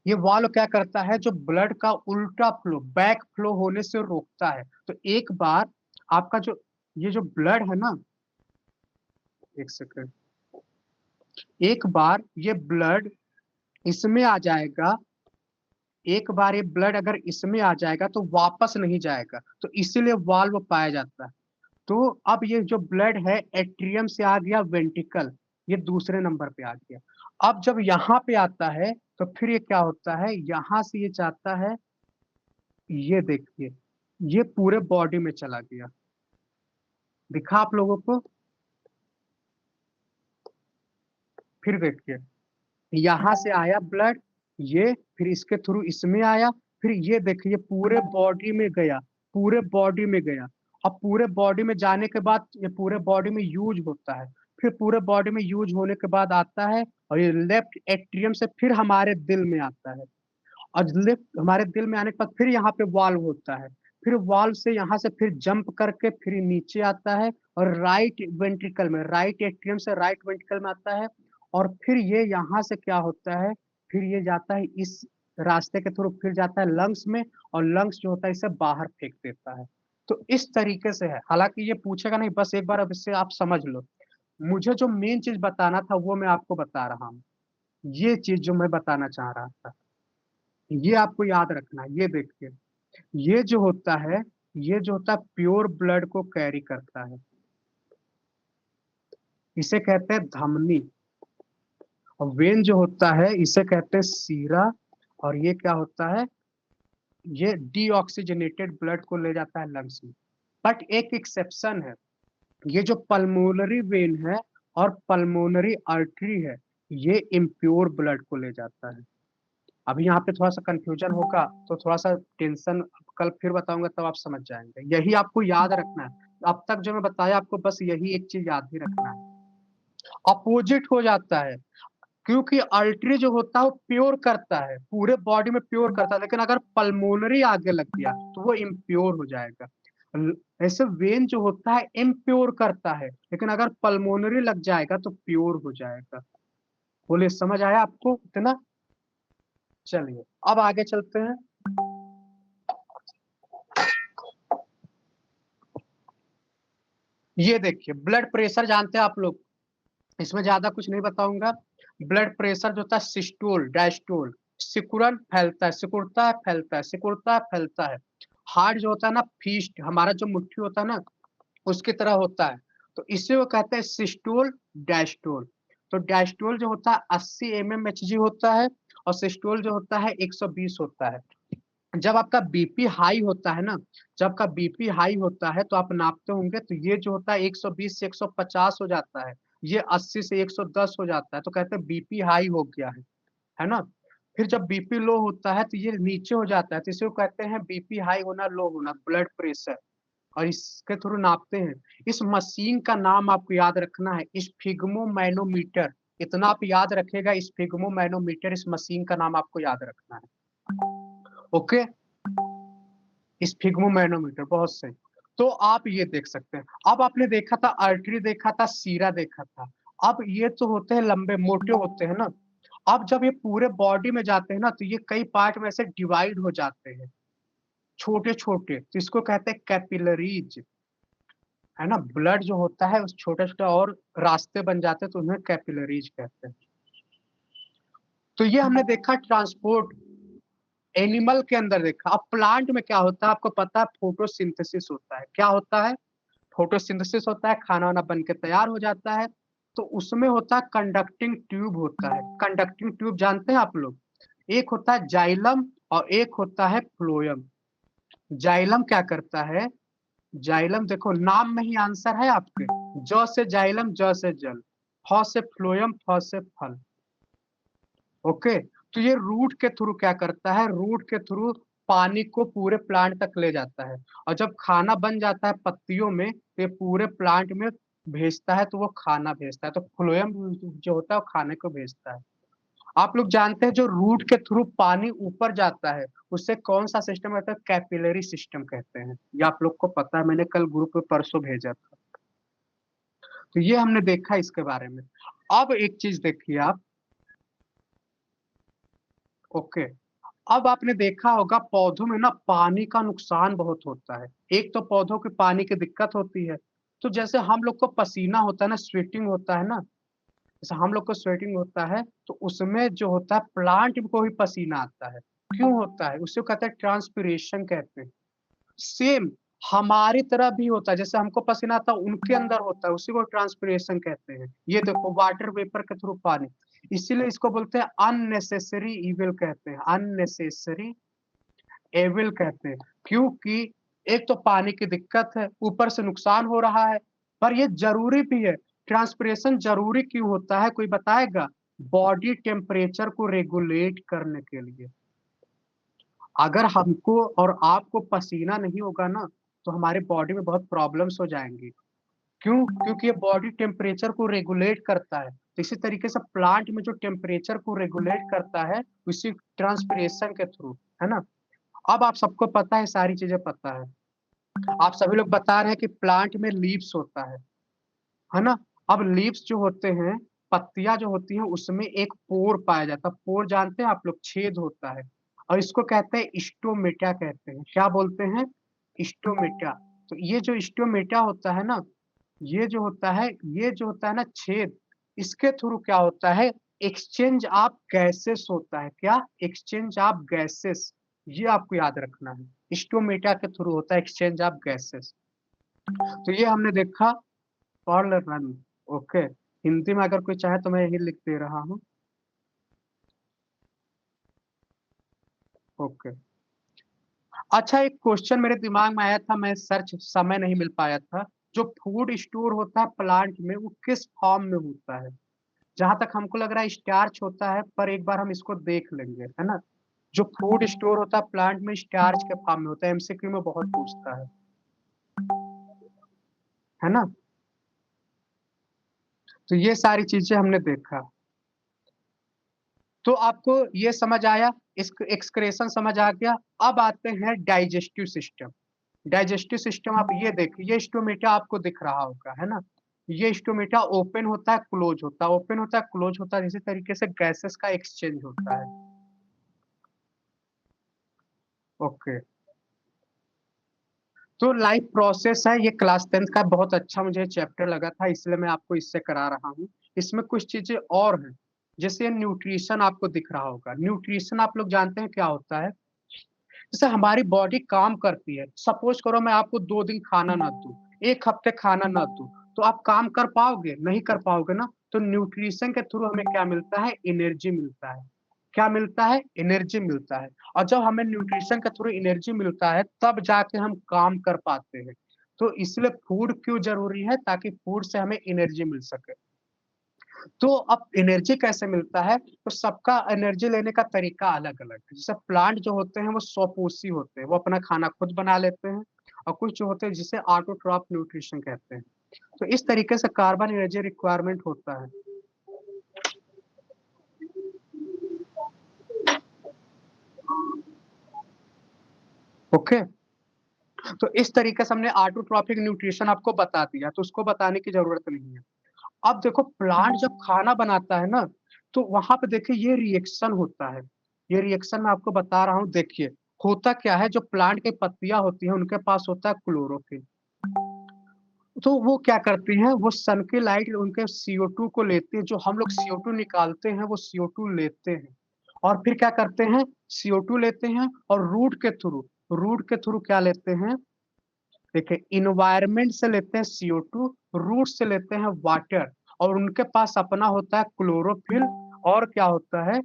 ये वाल्व क्या करता है? जो ब्लड का उल्टा फ्लो, बैक फ्लो होने से रोकता है। तो एक बार आपका जो ये जो ब्लड है ना, एक सेकंड, एक बार ये ब्लड इसमें आ जाएगा। एक बार ये ब्लड अगर इसमें आ जाएगा तो वापस नहीं जाएगा, तो इसीलिए वाल्व पाया जाता है। तो अब ये जो ब्लड है एट्रियम से आ गया वेंट्रिकल, ये दूसरे नंबर पे आ गया। अब जब यहाँ पे आता है तो फिर ये क्या होता है? यहाँ से ये जाता है, ये देखिए, ये पूरे बॉडी में चला गया। दिखा आप लोगों को? फिर देखिए, यहाँ से आया ब्लड, ये फिर इसके थ्रू इसमें आया, फिर ये देखिए पूरे बॉडी में गया, पूरे बॉडी में गया। अब पूरे बॉडी में जाने के बाद ये पूरे बॉडी में यूज होता है। फिर पूरे बॉडी में यूज होने के बाद आता है और ये लेफ्ट एट्रियम से फिर हमारे दिल में आता है। और लिफ्ट हमारे दिल में आने के बाद फिर यहाँ पे वाल्व होता है। फिर वाल्व से यहाँ से फिर जंप करके फिर नीचे आता है और राइट वेंट्रिकल में, राइट एट्रियम से राइट वेंट्रिकल में आता है। और फिर ये यहाँ से क्या होता है? फिर ये जाता है इस रास्ते के थ्रू, फिर जाता है लंग्स में और लंग्स जो होता है इसे बाहर फेंक देता है। तो इस तरीके से है। हालांकि ये पूछेगा नहीं, बस एक बार अब इससे आप समझ लो। मुझे जो मेन चीज बताना था वो मैं आपको बता रहा हूँ। ये चीज जो मैं बताना चाह रहा था ये आपको याद रखना है। ये देखिए, ये जो होता है, ये जो होता है प्योर ब्लड को कैरी करता है, इसे कहते हैं धमनी। और वेन जो होता है इसे कहते हैं सीरा। और ये क्या होता है? ये डीऑक्सीजनेटेड ब्लड को ले जाता है लंग्स में। बट एक एक्सेप्शन है, ये जो पल्मोनरी वेन है और पल्मोनरी आर्टरी है, ये इम्प्योर ब्लड को ले जाता है। अभी यहाँ पे थोड़ा सा कंफ्यूजन होगा तो थोड़ा सा टेंशन, कल फिर बताऊंगा तब आप समझ जाएंगे। यही आपको याद रखना है, अब तक जो मैं बताया आपको बस यही एक चीज याद ही रखना है। अपोजिट हो जाता है, क्योंकि अल्ट्री जो होता है वो प्योर करता है, पूरे बॉडी में प्योर करता है, लेकिन अगर पल्मोनरी आगे लग गया तो वो इम्प्योर हो जाएगा। ऐसे वेन जो होता है इम्प्योर करता है, लेकिन अगर पल्मोनरी लग जाएगा तो प्योर हो जाएगा। बोले समझ आया आपको इतना? चलिए अब आगे चलते हैं। ये देखिए ब्लड प्रेशर जानते हैं आप लोग, इसमें ज्यादा कुछ नहीं बताऊंगा। ब्लड प्रेशर जो होता है सिस्टोल डायस्टोल, सिकुड़न फैलता है, सिकुड़ता है फैलता है, सिकुड़ता है फैलता है। हार्ट जो होता है ना, फीस्ट हमारा जो मुट्ठी होता है ना, उसकी तरह होता है, तो इसे वो कहते हैं सिस्टोल डायस्टोल। तो डायस्टोल जो होता है 80 mmHg होता है, और सिस्टोल जो होता है 120 होता है। जब आपका बीपी हाई होता है ना, जब आपका बीपी हाई होता है तो आप नापते होंगे, तो ये जो होता है 120 से 150 हो जाता है, ये 80 से 110 हो जाता है, तो कहते हैं बीपी हाई हो गया है ना। फिर जब बीपी लो होता है तो ये नीचे हो जाता है, तो इसे कहते हैं बीपी हाई होना लो होना, ब्लड प्रेशर। और इसके थ्रू नापते हैं। इस मशीन का नाम आपको याद रखना है, स्फिग्मोमैनोमीटर। इतना आप याद रखेगा, स्फिग्मोमैनोमीटर, इस मशीन का नाम आपको याद रखना है। ओके, स्फिग्मोमैनोमीटर, बहुत सही। तो आप ये देख सकते हैं, अब आपने देखा था आर्टरी, देखा था सीरा, देखा था। अब ये तो होते हैं लंबे मोटे होते हैं ना, अब जब ये पूरे बॉडी में जाते हैं ना, तो ये कई पार्ट में से डिवाइड हो जाते हैं, छोटे छोटे, तो इसको कहते हैं कैपिलरीज, है ना। ब्लड जो होता है उस छोटे छोटे और रास्ते बन जाते हैं, तो उन्हें कैपिलरीज कहते हैं। तो ये हमने देखा ट्रांसपोर्ट, एनिमल के अंदर देखा। अब प्लांट में क्या होता है आपको पता है, फोटोसिंथेसिस होता है। क्या होता है? फोटोसिंथेसिस होता है, खाना वाना बन के तैयार हो जाता है। तो उसमें होता है कंडक्टिंग ट्यूब होता है। कंडक्टिंग ट्यूब जानते हैं आप लोग? एक होता है जाइलम और एक होता है फ्लोएम। जाइलम क्या करता है? जाइलम देखो नाम में ही आंसर है आपके, ज से जाइलम, ज से जल, फ से फ्लोएम, फ से फल। ओके, तो ये रूट के थ्रू क्या करता है, रूट के थ्रू पानी को पूरे प्लांट तक ले जाता है, और जब खाना बन जाता है पत्तियों में, तो ये पूरे प्लांट में भेजता है, तो वो खाना भेजता है। तो फ्लोएम जो होता है वो खाने को भेजता है। आप लोग जानते हैं जो रूट के थ्रू पानी ऊपर जाता है, उससे कौन सा सिस्टम कहते हैं? कैपिलरी सिस्टम कहते हैं। ये आप लोग को पता है, मैंने कल ग्रुप में परसों भेजा था। तो ये हमने देखा इसके बारे में। अब एक चीज देखिए आप, ओके, अब आपने देखा होगा पौधों में ना पानी का नुकसान बहुत होता है। एक तो पौधों की पानी की दिक्कत होती है, तो जैसे हम लोग को पसीना होता है ना, स्वेटिंग होता है ना, जैसे हम लोग को स्वेटिंग होता है, तो उसमें जो होता है प्लांट को भी पसीना आता है। क्यों होता है? उसे कहते हैं ट्रांसपिरेशन कहते हैं। सेम हमारी तरह भी होता है, जैसे हमको पसीना आता है उनके अंदर होता है, उसी को ट्रांसपिरेशन कहते हैं। ये देखो वाटर वेपर के थ्रू पानी, इसीलिए इसको बोलते हैं अननेसेसरी इविल कहते हैं, अननेसेसरी एविल कहते हैं। क्योंकि एक तो पानी की दिक्कत है, ऊपर से नुकसान हो रहा है, पर ये जरूरी भी है। ट्रांसपिरेशन जरूरी क्यों होता है, कोई बताएगा? बॉडी टेम्परेचर को रेगुलेट करने के लिए। अगर हमको और आपको पसीना नहीं होगा ना, तो हमारे बॉडी में बहुत प्रॉब्लम्स हो जाएंगी। क्यों? क्योंकि ये बॉडी टेम्परेचर को रेगुलेट करता है। तो इसी तरीके से प्लांट में जो टेम्परेचर को रेगुलेट करता है, उसी ट्रांसपिरेशन के थ्रू, है ना। अब आप सबको पता है, सारी चीजें पता है। आप सभी लोग बता रहे हैं कि प्लांट में लीव्स होता है ना। अब लीव्स जो होते हैं, पत्तियां जो होती हैं, उसमें एक पोर पाया जाता है। पोर जानते हैं आप लोग? छेद होता है, और इसको कहते हैं स्टोमेटा कहते हैं। क्या बोलते हैं? स्टोमेटा। तो ये जो स्टोमेटा होता है ना, ये जो होता है, ये जो होता है ना छेद, इसके थ्रू क्या होता है, एक्सचेंज ऑफ गैसेस होता है। क्या? एक्सचेंज ऑफ गैसेस, ये आपको याद रखना है, स्टोमेटा के थ्रू होता है एक्सचेंज ऑफ गैसेस। तो ये हमने देखा फॉर रन। ओके, हिंदी में अगर कोई चाहे तो मैं यही लिख दे रहा हूँ। ओके, अच्छा, एक क्वेश्चन मेरे दिमाग में आया था, मैं सर्च समय नहीं मिल पाया था। जो फूड स्टोर होता है प्लांट में, वो किस फॉर्म में होता है? जहाँ तक हमको लग रहा है स्टार्च होता है, पर एक बार हम इसको देख लेंगे, है ना? जो फूड स्टोर होता है प्लांट में, स्टार्च के फॉर्म में होता है, एमसीक्यू में बहुत पूछता है ना? तो ये सारी चीज़ें हमने देखा। तो आपको ये समझ आया, इसक एक्सक्रेशन समझ आ गया। अब आते हैं डाइजेस्टिव सिस्टम। डाइजेस्टिव सिस्टम आप ये देखिए, ये स्टोमेटा आपको दिख रहा होगा, है ना? ये स्टोमेटा ओपन होता है, क्लोज़ होता है, ओपन होता है, क्लोज़ होता है, इसी तरीके से गैसेस का एक्सचेंज होता है। ओके। तो लाइफ प्रोसेस है, ये क्लास 10th का बहुत अच्छा मुझे चैप्टर लगा था, इसलिए मैं आपको इससे करा रहा हूँ। इसमें कुछ चीज़ें और हैं, जैसे न्यूट्रिशन आपको दिख रहा होगा। न्यूट्रिशन आप लोग जानते हैं क्या होता है? जैसे हमारी बॉडी काम करती है, सपोज़ करो मैं आपको 2 दिन खाना ना दूँ, 1 हफ्ते खाना ना दूँ, तो आप काम कर पाओगे? नहीं कर पाओगे ना। तो न्यूट्रिशन के थ्रू हमें क्या मिलता है? एनर्जी मिलता है। क्या मिलता है? एनर्जी मिलता है। और जब हमें न्यूट्रिशन के थ्रू एनर्जी मिलता है, तब जाके हम काम कर पाते हैं। तो इसलिए फूड क्यों ज़रूरी है? ताकि फूड से हमें एनर्जी मिल सके। तो अब एनर्जी कैसे मिलता है? तो सबका एनर्जी लेने का तरीका अलग-अलग है। जैसे प्लांट जो होते हैं वो स्वपोषी होते हैं, वो अपना खाना खुद बना लेते हैं, और कुछ जो होते हैं जिसे ऑटोट्रॉफ न्यूट्रिशन कहते हैं। तो इस तरीके से कार्बन एनर्जी रिक्वायरमेंट होता है। ओके? तो इस तरीके से हमने ऑटोट्रॉफिक न्यूट्रिशन आपको बता दिया, तो उसको बताने की ज़रूरत नहीं है। अब देखो प्लांट जब खाना बनाता है ना, तो वहाँ पे देखिए ये रिएक्शन होता है। ये रिएक्शन मैं आपको बता रहा हूँ, देखिए। होता क्या है, जो प्लांट की पत्तियाँ होती हैं, उनके पास होता है क्लोरोफिल। तो वो क्या करती हैं, वो सन की लाइट उनके CO2 को लेती है, जो हम लोग CO2 निकालते हैं, वो CO2 लेते हैं। और फिर क्या करते हैं, CO2 लेते हैं और रूट के थ्रू क्या लेते हैं, देखिए एनवायरनमेंट से लेते हैं CO2, रूट से लेते हैं वाटर, और उनके पास अपना होता है क्लोरोफिल, और क्या होता है,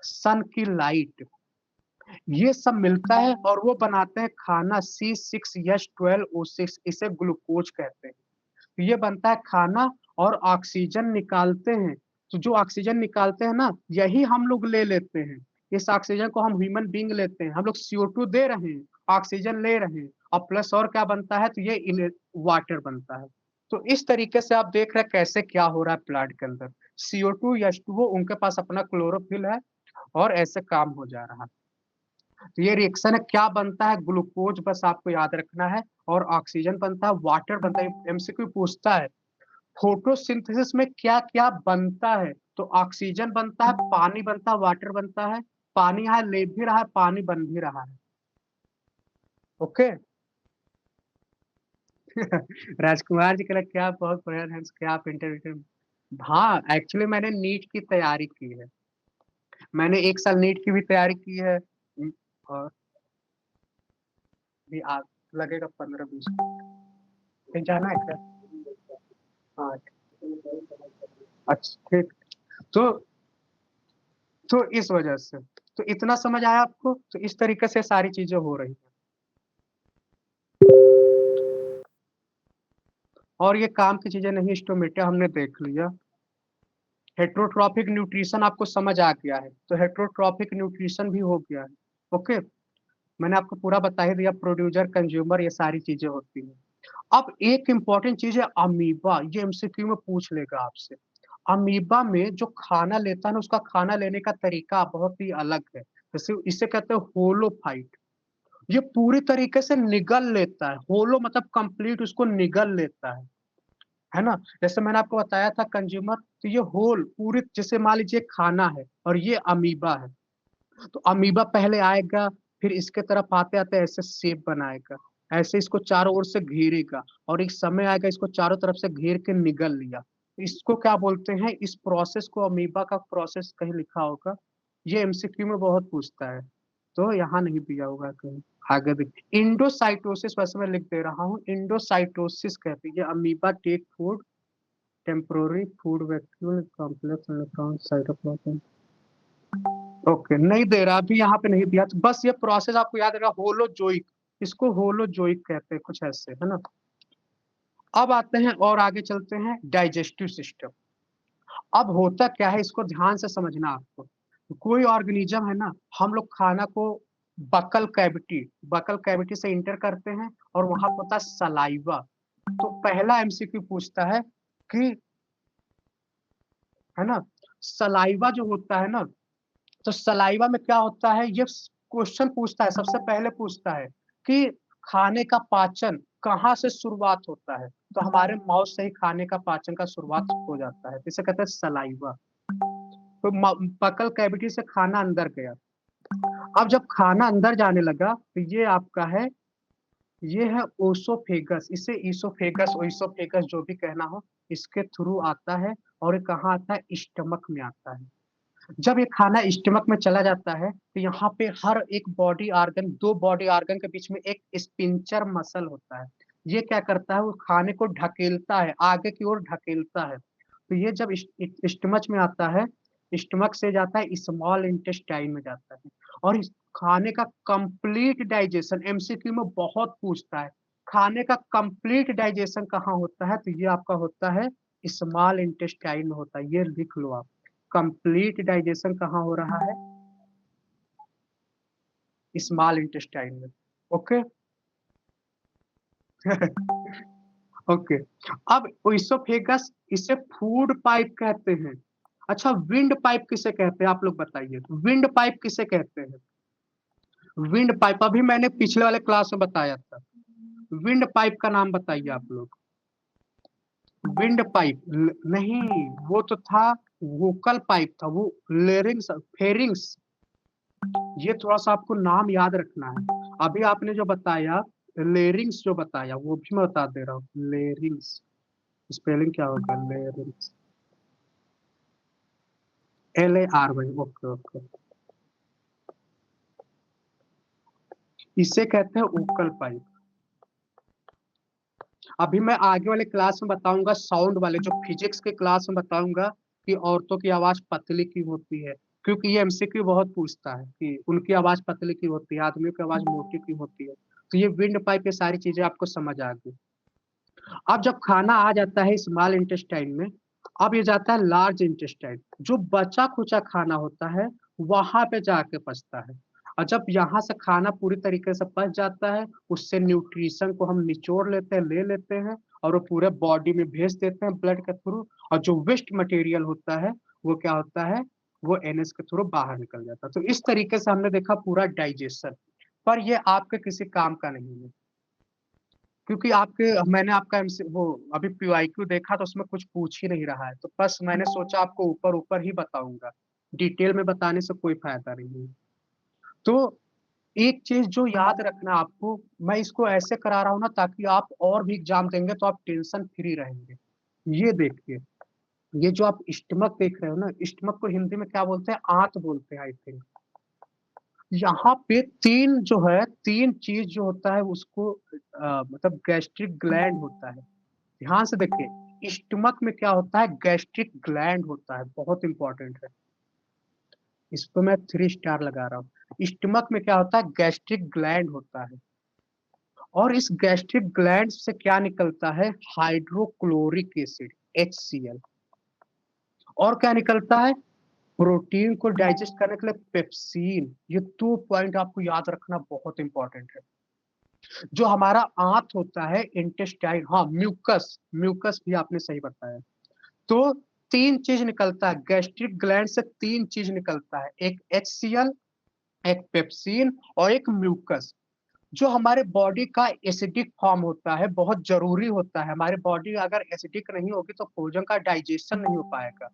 सन की लाइट। ये सब मिलता है और वो बनाते हैं खाना C6H12O6, इसे ग्लूकोज कहते हैं। तो ये बनता है खाना, और ऑक्सीजन निकालते हैं। तो जो ऑक्सीजन निकालते हैं ना, यही हम लोग ले लेते हैं। इस ऑक्सीजन को हम ह्यूमन बीइंग लेते हैं। हम लोग CO2 दे रहे हैं, ऑक्सीजन ले रहे हैं, और प्लस और क्या बनता है, तो ये इले वाटर बनता है। तो इस तरीके से आप देख रहे हैं कैसे क्या हो रहा है प्लांट के अंदर। CO2, H2O, उनके पास अपना क्लोरोफिल है, और ऐसे काम हो जा रहा है। तो ये रिएक्शन है, क्या बनता है, ग्लूकोज बस आपको याद रखना है, और ऑक्सीजन बनता है, वाटर बनता है। एमसीक्यू पूछता है फोटोसिंथेसिस में क्या-क्या बनता है? तो ऑक्सीजन बनता है, पानी बनता है, वाटर बनता है। पानी यहाँ ले भी रहा है, पानी बन भी रहा है। ओके? राजकुमार जी, कह क्या बहुत बढ़िया है, क्या आप इंटरव्यू। हाँ, एक्चुअली मैंने नीट की तैयारी की है। मैंने 1 साल नीट की भी तैयारी की है। और भी आ लगेगा 15-20। कहीं जाना है क्या? हाँ, अच्छा ठीक। तो इस वजह से। तो इतना समझ आया आपको? तो इस तरीके से सारी चीज़ें हो रही हैं। और ये काम की चीज़ें नहीं, स्टोमेटा हमने देख लिया। हेटेरोट्रॉपिक न्यूट्रिशन आपको समझ आ गया है, तो हेटेरोट्रॉपिक न्यूट्रिशन भी हो गया है। ओके? मैंने आपको पूरा बता ही दिया, प्रोड्यूसर, कंज्यूमर, ये सारी चीज़ें होती हैं। अब एक इम्पोर्टेंट चीज़ है अमीबा, ये एमसीक्यू में पूछ लेगा आपसे। अमीबा में जो खाना लेता है ना, उसका खाना लेने का तरीका बहुत ही अलग है। जैसे इसे कहते हैं होलोफाइट। ये पूरी तरीके से निगल लेता है, होलो मतलब कंप्लीट उसको निगल लेता है ना? जैसे मैंने आपको बताया था कंज्यूमर, तो ये होल पूरी, जैसे मान लीजिए खाना है और ये अमीबा है, तो अमीबा पहले आएगा, फिर इसके तरफ आते-आते ऐसे शेप बनाएगा, ऐसे इसको चारों ओर से घेरेगा, और एक समय आएगा इसको चारों तरफ से घेर के निगल लिया। इसको क्या बोलते हैं, इस प्रोसेस को अमीबा का प्रोसेस कहीं लिखा होगा, ये एमसीक्यू में बहुत पूछता है, तो यहाँ नहीं दिया होगा कहीं। आगे देखिए इंडोसाइटोसिस, वैसे मैं लिख दे रहा हूँ, इंडोसाइटोसिस कहते हैं, ये amoeba take food temporary food vacuole complex electron cytoplasm. Okay, नहीं दे रहा अभी, यहाँ पे नहीं दिया, तो बस ये प्रोसेस आपको याद रहेगा, होलोजोइक, इसको होलोजोइक कहते हैं कुछ ऐसे, है ना। अब आते हैं और आगे चलते हैं डाइजेस्टिव सिस्टम। अब होता क्या है, इसको ध्यान से समझना आपको। कोई ऑर्गेनिज्म है ना, हम लोग खाना को बकल कैविटी से इंटर करते हैं, और वहां पर होता है सलाइवा। तो पहला एमसीक्यू पूछता है कि, है ना, सलाइवा जो होता है ना, तो सलाइवा में क्या होता है, ये क्वेश्चन पूछता है, सबसे पहले पूछता है कि खाने का पाचन कहाँ से शुरुआत होता है, तो हमारे माउथ से ही खाने का पाचन का शुरुआत हो जाता है, इसे कहते हैं सलाइवा। तो बकल कैविटी से खाना अंदर गया। अब जब खाना अंदर जाने लगा, तो ये आपका है, ये है ओसोफेगस, इसे ईसोफेगस ओइसोफेगस जो भी कहना हो, इसके थ्रू आता है, और ये कहाँ आता है, स्टमक में आता है। जब ये खाना स्टमक में चला जाता है, तो यहाँ पे हर एक बॉडी आर्गन, दो बॉडी आर्गन के बीच में एक स्पिंचर मसल होता है। ये क्या करता है, वो खाने को ढकेलता है, आगे की ओर ढकेलता है। तो ये जब स्टमक में आता है, स्टमक से जाता है स्मॉल इंटेस्टाइन में जाता है, और इस खाने का कंप्लीट डाइजेशन एमसीक्यू में बहुत पूछता है। खाने का कंप्लीट डाइजेशन कहाँ होता है, तो ये आपका होता है स्मॉल इंटेस्टाइन में होता है, ये लिख लो आप। कंप्लीट डाइजेशन कहाँ हो रहा है, स्मॉल इंटेस्टाइन में। ओके। ओके। अब ओइसोफेगस, इसे फूड पाइप कहते हैं। अच्छा, विंड पाइप किसे कहते हैं, आप लोग बताइए, विंड पाइप किसे कहते हैं। विंड पाइप अभी मैंने पिछले वाले क्लास में बताया था। विंड पाइप का नाम बताइए आप लोग। विंड पाइप नहीं, वो तो था, वोकल पाइप था वो, लेरिंग्स फेरिंग्स। ये थोड़ा सा आपको नाम याद रखना है। अभी आपने जो बताया, लेरिंग्स जो बताया, वो भी मैं बता दे रहा हूँ, लेरिंग्स, स्पेलिंग क्या होगा, लेरिंग्स, LARY, ओके ओके। इसे कहते हैं ओकल पाइप। अभी मैं आगे वाले क्लास में बताऊंगा, साउंड वाले जो फिजिक्स के क्लास में बताऊंगा, कि औरतों की आवाज पतली क्यों होती है, क्योंकि ये एमसीक्यू बहुत पूछता है कि उनकी आवाज पतली क्यों होती है, आदमियों की आवाज मोटी क्यों होती है। तो ये विंड पाइप, ये सारी चीजें आपको समझ आ गई। अब जब खाना आ जाता है स्मॉल इंटेस्टाइन में, अब ये जाता है लार्ज इंटेस्टाइन, जो बचा खुचा खाना होता है वहां पे जाके पचता है। और जब यहाँ से खाना पूरी तरीके से पच जाता है, उससे न्यूट्रिशन को हम निचोड़ लेते हैं, ले लेते हैं, और वो पूरे बॉडी में भेज देते हैं ब्लड के थ्रू। और जो वेस्ट मटेरियल होता है, वो क्या होता है, वो एनएस के थ्रू बाहर निकल जाता है। तो इस तरीके से हमने देखा पूरा डाइजेशन। पर ये आपके किसी काम का नहीं है, क्योंकि आपके, मैंने आपका वो अभी PYQ देखा, तो उसमें कुछ पूछ ही नहीं रहा है, तो बस मैंने सोचा आपको ऊपर ऊपर ही बताऊंगा, डिटेल में बताने से कोई फायदा नहीं है। तो एक चीज जो याद रखना आपको, मैं इसको ऐसे करा रहा हूँ ना, ताकि आप और भी एग्जाम देंगे तो आप टेंशन फ्री रहेंगे। ये देखिए, ये जो आप स्टमक देख रहे हो ना, स्टमक को हिंदी में क्या बोलते हैं, आंत बोलते हैं आई थिंक। यहाँ पे तीन जो है, तीन चीज जो होता है उसको मतलब गैस्ट्रिक ग्लैंड होता है। ध्यान से देखिए, स्टमक में क्या होता है, गैस्ट्रिक ग्लैंड होता है, बहुत इंपॉर्टेंट है। इसको मैं 3 स्टार लगा रहा हूँ। स्टमक में क्या होता है, गैस्ट्रिक ग्लैंड होता है, और इस गैस्ट्रिक ग्लैंड से क्या निकलता है, हाइड्रोक्लोरिक एसिड, HCl। और क्या निकलता है, प्रोटीन को डाइजेस्ट करने के लिए पेप्सिन। ये 2 पॉइंट आपको याद रखना बहुत इंपॉर्टेंट है। जो हमारा आंत होता है, इंटेस्टाइन, हाँ म्यूकस, म्यूकस भी आपने सही बताया। तो तीन चीज निकलता है गैस्ट्रिक ग्लैंड से, तीन चीज निकलता है, एक HCl, एक पेप्सिन, और एक म्यूकस। जो हमारे बॉडी का एसिडिक फॉर्म होता है, बहुत जरूरी होता है। हमारे बॉडी अगर एसिडिक नहीं होगी तो भोजन का डाइजेशन नहीं हो पाएगा।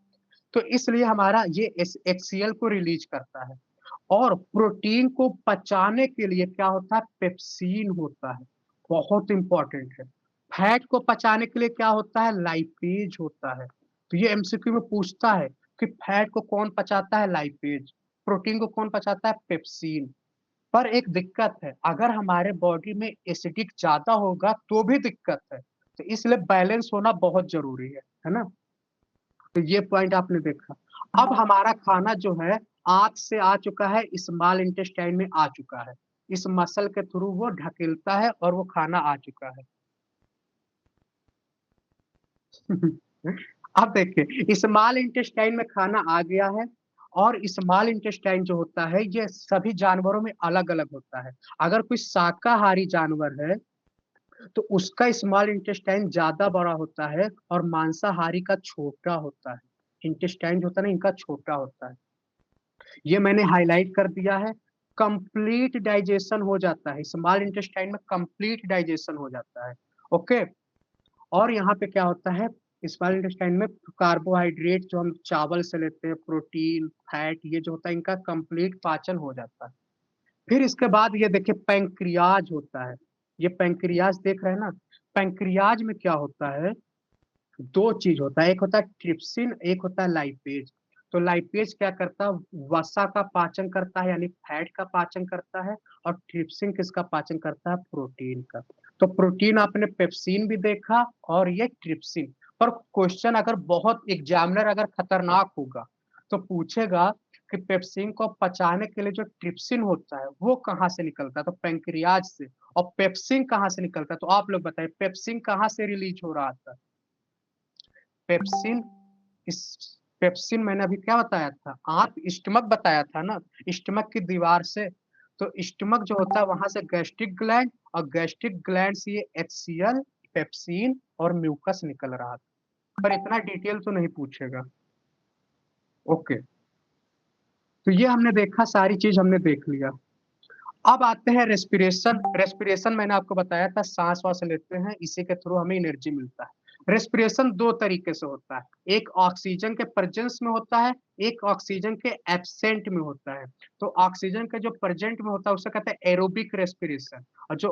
तो इसलिए हमारा ये HCl को रिलीज करता है। और प्रोटीन को पचाने के लिए क्या होता है, पेप्सिन होता है, बहुत इंपॉर्टेंट है। फैट को पचाने के लिए क्या होता है, लाइपेज होता है। तो ये एमसीक्यू में पूछता है कि फैट को कौन पचाता है, लाइपेज। प्रोटीन को कौन पचाता है, पेप्सिन। पर एक दिक्कत है, अगर हमारे बॉडी में एसिडिक ज्यादा होगा तो भी दिक्कत है। तो इसलिए बैलेंस होना बहुत जरूरी है ना। तो ये पॉइंट आपने देखा। अब हमारा खाना जो है आंत से आ चुका है, स्मॉल इंटेस्टाइन में आ चुका है, इस मसल के थ्रू वो ढकेलता है और वो खाना आ चुका है। अब देखिए स्मॉल इंटेस्टाइन में खाना आ गया है, और स्मॉल इंटेस्टाइन जो होता है ये सभी जानवरों में अलग अलग होता है। अगर कोई शाकाहारी जानवर है तो उसका स्मॉल इंटेस्टाइन ज्यादा बड़ा होता है और मांसाहारी का छोटा होता है। इंटेस्टाइन जो होता है ना इनका छोटा होता है। ये मैंने हाईलाइट कर दिया है। कंप्लीट डाइजेशन हो जाता है स्मॉल इंटेस्टाइन में, कंप्लीट डाइजेशन हो जाता है। ओके। और यहाँ पे क्या होता है स्मॉल इंटेस्टाइन में, कार्बोहाइड्रेट जो हम चावल से लेते हैं, प्रोटीन, फैट, ये जो होता है इनका कंप्लीट पाचन हो जाता है। फिर इसके बाद ये देखिए पैंक्रियाज होता है। ये पैंक्रियाज देख रहे हैं ना, पैंक्रियाज में क्या होता है, दो चीज होता है, एक होता है ट्रिप्सिन, एक होता है लाइपेज। तो लाइपेज क्या करता है, वसा का पाचन करता है यानी फैट का पाचन करता है, और ट्रिप्सिन किसका पाचन करता है, प्रोटीन का। तो प्रोटीन आपने पेप्सिन भी देखा और ये ट्रिप्सिन। पर क्वेश्चन अगर बहुत एग्जामिनर अगर खतरनाक होगा तो पूछेगा कि पेप्सिन को पचाने के लिए जो ट्रिप्सिन होता है वो कहाँ से निकलता है, तो पैंक्रियाज से। और पेप्सिन कहाँ से निकलता है, तो आप लोग बताइए पेप्सिन कहाँ से रिलीज हो रहा था। पेप्सिन, इस पेप्सिन मैंने अभी क्या बताया था, आप स्टमक बताया था ना, स्टमक की दीवार से। तो स्टमक जो होता है वहां से गैस्ट्रिक ग्लैंड, और गैस्ट्रिक ग्लैंड से ये HCl, पेप्सिन और म्यूकस निकल रहा था। पर इतना डिटेल तो नहीं पूछेगा। ओके। तो ये हमने देखा, सारी चीज हमने देख लिया। अब आते हैं रेस्पिरेशन। रेस्पिरेशन मैंने आपको बताया था, सांस वास लेते हैं, इसी के थ्रू हमें एनर्जी मिलता है। रेस्पिरेशन दो तरीके से होता है, एक ऑक्सीजन के प्रेजेंस में होता है, एक ऑक्सीजन के एब्सेंट में होता है। तो ऑक्सीजन के जो प्रेजेंट में होता है उसे कहते हैं एरोबिक रेस्पिरेशन, और जो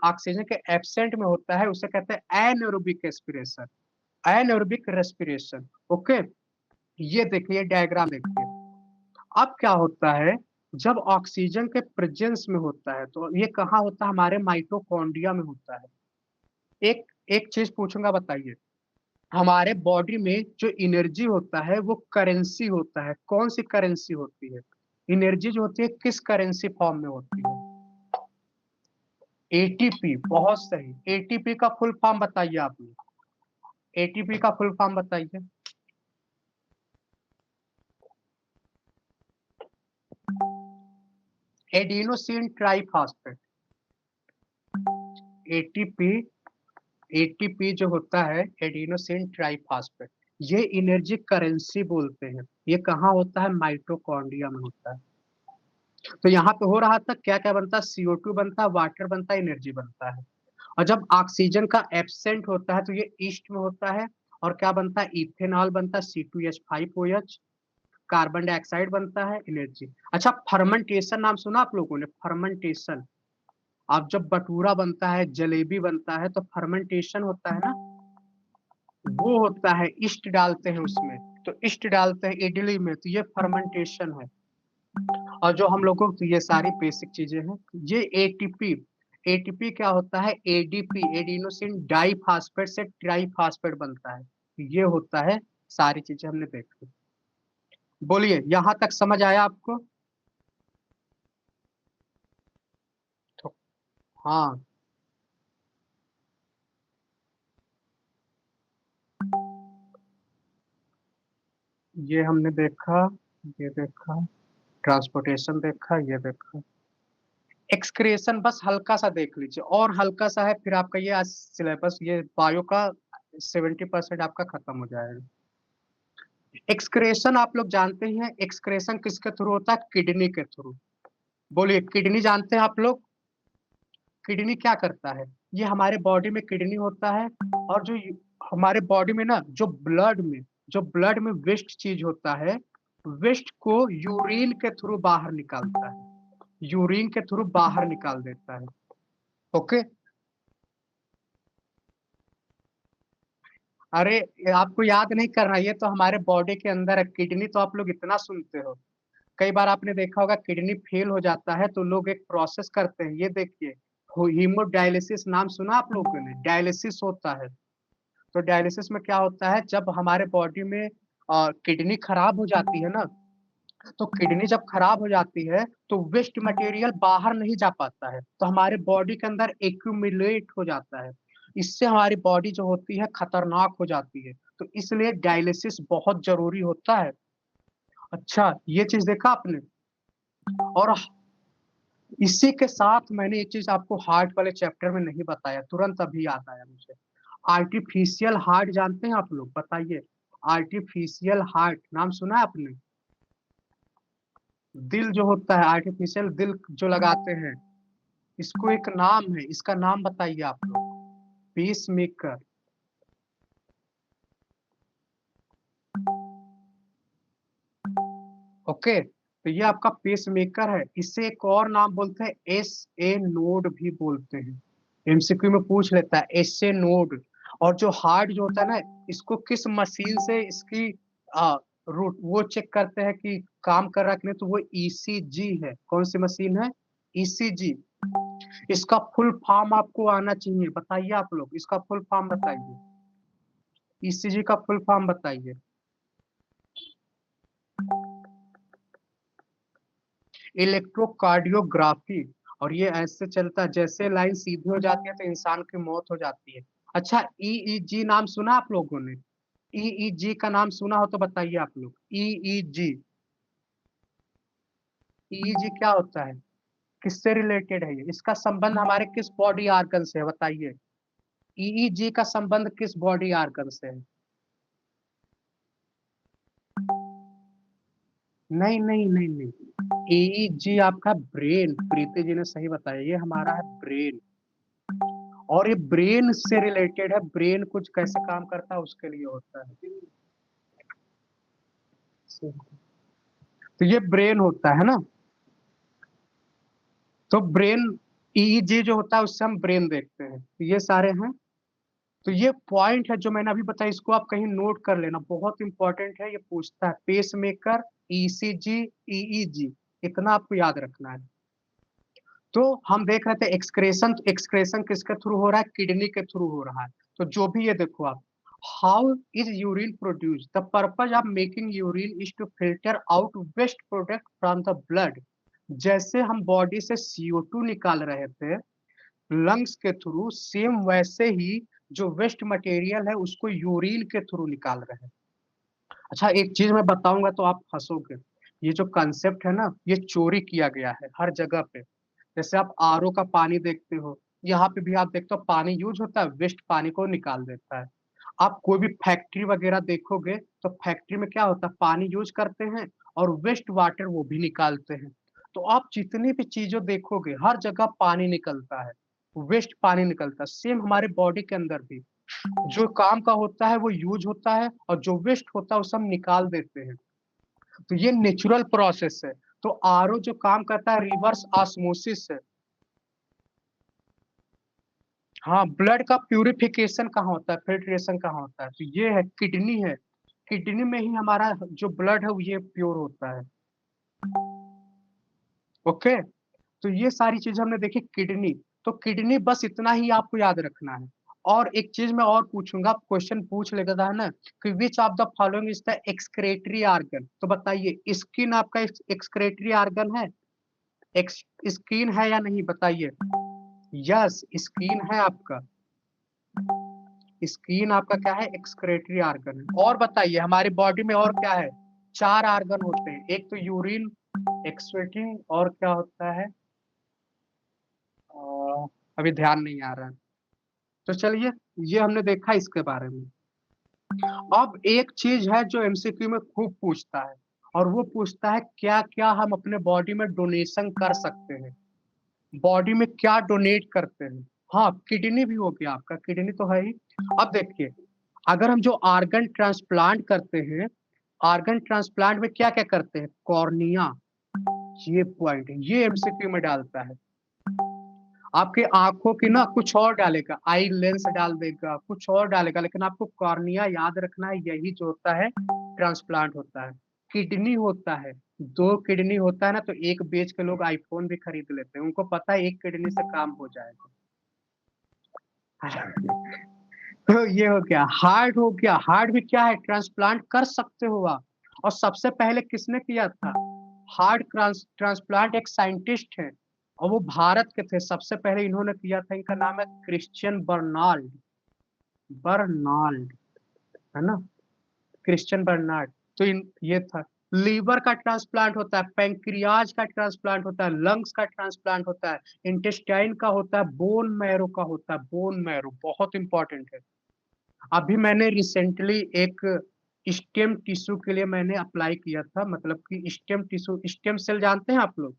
ऑक्सीजन के एब्सेंट में होता है उसे कहते हैं anaerobic respiration. Anaerobic respiration. Okay. ये देखिए डायग्राम देखिए। अब क्या होता है, जब ऑक्सीजन के प्रेजेंस में होता है तो ये कहाँ होता है, हमारे माइटोकॉन्ड्रिया में होता है। एक एक चीज पूछूंगा, बताइए हमारे बॉडी में जो एनर्जी होता है वो करेंसी होता है, कौन सी करेंसी होती है, एनर्जी जो होती है किस करेंसी फॉर्म में होती है, एटीपी। बहुत सही, एटीपी का फुल फॉर्म बताइए आप लोग, एटीपी का फुल फॉर्म बताइए। Adenosine triphosphate. एटीपी, एटीपी जो होता है एडिनोसिन ट्राइफॉस्फेट, ये एनर्जी करेंसी बोलते हैं। ये कहाँ होता है, माइटोकॉन्ड्रिया में होता है। तो यहाँ पे हो रहा था क्या क्या बनता है, CO2 बनता है, वाटर बनता है, एनर्जी बनता है। और जब ऑक्सीजन का एब्सेंट होता है तो ये ईस्ट में होता है, और क्या बनता है, इथेनॉल बनता है, C2H5OH, कार्बन डाइऑक्साइड बनता है, एनर्जी। अच्छा, फर्मेंटेशन नाम सुना आप लोगों ने, फर्मेंटेशन। अब जब भटूरा बनता है, जलेबी बनता है, तो फर्मेंटेशन होता है ना, वो होता है, ईस्ट डालते हैं उसमें। तो ईस्ट डालते हैं इडली में, तो ये फर्मेंटेशन है। और जो हम लोगों को, तो ये सारी बेसिक चीजें हैं। ये एटीपी, एटीपी क्या होता है, एडीपी, एडिनोसिन डाइफॉस्फेट से ट्राइफॉस्फेट बनता है। ये होता है, सारी चीजें हमने देख ली। बोलिए यहां तक समझ आया आपको। तो हाँ, ये हमने देखा, ये देखा, ट्रांसपोर्टेशन देखा, ये देखा। एक्सक्रेशन बस हल्का सा देख लीजिए, और हल्का सा है, फिर आपका ये आज सिलेबस, ये बायो का 70% आपका खत्म हो जाएगा। एक्सक्रेशन आप लोग जानते हैं, एक्सक्रेशन किसके थ्रू होता है, किडनी के थ्रू। बोलिए किडनी जानते हैं आप लोग, किडनी क्या करता है, ये हमारे बॉडी में किडनी होता है, और जो हमारे बॉडी में ना, जो ब्लड में वेस्ट चीज होता है, वेस्ट को यूरिन के थ्रू बाहर निकालता है, यूरिन के थ्रू बाहर निकाल देता है। ओके। अरे आपको याद नहीं करना, ये तो हमारे बॉडी के अंदर है, किडनी तो आप लोग इतना सुनते हो। कई बार आपने देखा होगा किडनी फेल हो जाता है तो लोग एक प्रोसेस करते हैं, ये देखिए, हीमोडायलिसिस नाम सुना आप लोगों ने, डायलिसिस होता है। तो डायलिसिस में क्या होता है, जब हमारे बॉडी में किडनी खराब हो जाती है ना, तो किडनी जब खराब हो जाती है तो वेस्ट मटेरियल बाहर नहीं जा पाता है, तो हमारे बॉडी के अंदर एक्यूमुलेट हो जाता है। इससे हमारी बॉडी जो होती है खतरनाक हो जाती है, तो इसलिए डायलिसिस बहुत जरूरी होता है। अच्छा, ये चीज देखा आपने। और इसी के साथ मैंने एक चीज आपको हार्ट वाले चैप्टर में नहीं बताया, तुरंत अभी याद आया मुझे। आर्टिफिशियल हार्ट जानते हैं आप लोग, बताइए। आर्टिफिशियल हार्ट नाम सुना है आपने? दिल जो होता है, आर्टिफिशियल दिल जो लगाते हैं, इसको एक नाम है, इसका नाम बताइए आप लोग। Pace maker. ओके, तो ये आपका पेस मेकर है। इसे एक और नाम बोलते हैं, एस ए नोड भी बोलते हैं। एमसीक्यू में पूछ लेता है एस ए नोड। और जो हार्ट जो होता है ना, इसको किस मशीन से इसकी रूट वो चेक करते हैं कि काम कर रहा है कि नहीं, तो वो ईसीजी है। कौन सी मशीन है? ईसीजी। इसका फुल फॉर्म आपको आना चाहिए, बताइए आप लोग, इसका फुल फॉर्म बताइए। ईसीजी का फुल फॉर्म बताइए। इलेक्ट्रोकार्डियोग्राफी। और ये ऐसे चलता है, जैसे लाइन सीधी हो जाती है तो इंसान की मौत हो जाती है। अच्छा, ईईजी नाम सुना आप लोगों ने? ईईजी का नाम सुना हो तो बताइए आप लोग। ईईजी। ईईजी क्या होता है? किससे रिलेटेड है ये? इसका संबंध हमारे किस बॉडी आर्गन से है, बताइए। ईईजी का संबंध किस बॉडी आर्गन से है? नहीं नहीं नहीं नहीं, ईईजी आपका ब्रेन, प्रीति जी ने सही बताया, ये हमारा है ब्रेन। और ये ब्रेन से रिलेटेड है, ब्रेन कुछ कैसे काम करता है उसके लिए होता है। तो ये ब्रेन होता है ना, तो ब्रेन, ईईजी जो होता है उससे हम ब्रेन देखते हैं, तो ये सारे हैं। तो ये पॉइंट है जो मैंने अभी बताया, इसको आप कहीं नोट कर लेना, बहुत इंपॉर्टेंट है। ये पूछता है पेस मेकर, ईसीजी, ईईजी, इतना आपको याद रखना है। तो हम देख रहे थे एक्सक्रेशन, एक्सक्रेशन किसके थ्रू हो रहा है? किडनी के थ्रू हो रहा है। तो जो भी ये देखो आप, how is urine produce? The purpose of making urine is to filter out waste product from the blood. जैसे हम बॉडी से CO2 निकाल रहे थे लंग्स के थ्रू, सेम वैसे ही जो वेस्ट मटेरियल है उसको यूरिन के थ्रू निकाल रहे हैं। अच्छा, एक चीज मैं बताऊंगा तो आप हंसोगे। ये जो कंसेप्ट है ना, ये चोरी किया गया है हर जगह पे। जैसे आप आरओ का पानी देखते हो, यहाँ पे भी आप देखते हो पानी यूज होता है, वेस्ट पानी को निकाल देता है। आप कोई भी फैक्ट्री वगैरह देखोगे तो फैक्ट्री में क्या होता है, पानी यूज करते हैं और वेस्ट वाटर वो भी निकालते हैं। तो आप जितनी भी चीजों देखोगे हर जगह पानी निकलता है, वेस्ट पानी निकलता है। सेम हमारे बॉडी के अंदर भी जो काम का होता है वो यूज होता है, और जो वेस्ट होता है उसे हम निकाल देते हैं। तो ये नेचुरल प्रोसेस है। तो आरओ जो काम करता है रिवर्स ऑस्मोसिस है। हाँ, ब्लड का प्यूरिफिकेशन कहाँ होता है, फिल्ट्रेशन कहाँ होता है? तो ये है किडनी है। किडनी में ही हमारा जो ब्लड है वो ये प्योर होता है। ओके, तो ये सारी चीजें हमने देखी किडनी। तो किडनी बस इतना ही आपको याद रखना है। और एक चीज मैं और पूछूंगा, क्वेश्चन पूछ लेगा था ना, कि which of the following is the excretory organ? तो बताइए, स्किन आपका एक्सक्रेटरी आर्गन है? स्किन है या नहीं, बताइए। यस, स्किन है आपका। स्किन आपका क्या है? एक्सक्रेटरी आर्गन है। और बताइए हमारी बॉडी में और क्या है? 4 आर्गन होते हैं, एक तो यूरिन एक्सक्रेटिंग, और क्या होता है अभी ध्यान नहीं आ रहा है। तो चलिए, ये हमने देखा इसके बारे में। अब एक चीज है जो एमसीक्यू में खूब पूछता है, और वो पूछता है क्या क्या हम अपने बॉडी में डोनेशन कर सकते हैं, बॉडी में क्या डोनेट करते हैं। हाँ, किडनी भी हो गया आपका, किडनी तो है ही। अब देखिए, अगर हम जो आर्गन ट्रांसप्लांट करते हैं, आर्गन ट्रांसप्लांट में क्या क्या करते हैं? कॉर्निया, ये पॉइंट ये एमसीक्यू में डालता है। आपके आंखों की ना कुछ और डालेगा, आई लेंस डाल देगा, कुछ और डालेगा, लेकिन आपको कॉर्निया याद रखना है, यही जो होता है ट्रांसप्लांट होता है। किडनी होता है, 2 किडनी होता है ना, तो एक बेच के लोग आईफोन भी खरीद लेते हैं, उनको पता है एक किडनी से काम हो जाएगा। तो ये हो गया, हार्ट हो गया, हार्ट भी क्या है, ट्रांसप्लांट कर सकते हो आप। और सबसे पहले किसने किया था? हार्ट ट्रांसप्लांट एक साइंटिस्ट है और वो भारत के थे, सबसे पहले इन्होंने किया था। इनका नाम है क्रिश्चियन बर्नाल्ड, बर्नाल्ड, है ना, क्रिश्चियन बर्नार्ड। तो ये था। लीवर का ट्रांसप्लांट होता है, पैंक्रियाज का ट्रांसप्लांट होता है, लंग्स का ट्रांसप्लांट होता है, इंटेस्टाइन का होता है, बोन मैरो का होता है। बोन मैरो बहुत इंपॉर्टेंट है। अभी मैंने रिसेंटली एक स्टेम टिश्यू के लिए मैंने अप्लाई किया था, मतलब कि स्टेम टिश्यू, स्टेम सेल जानते हैं आप लोग?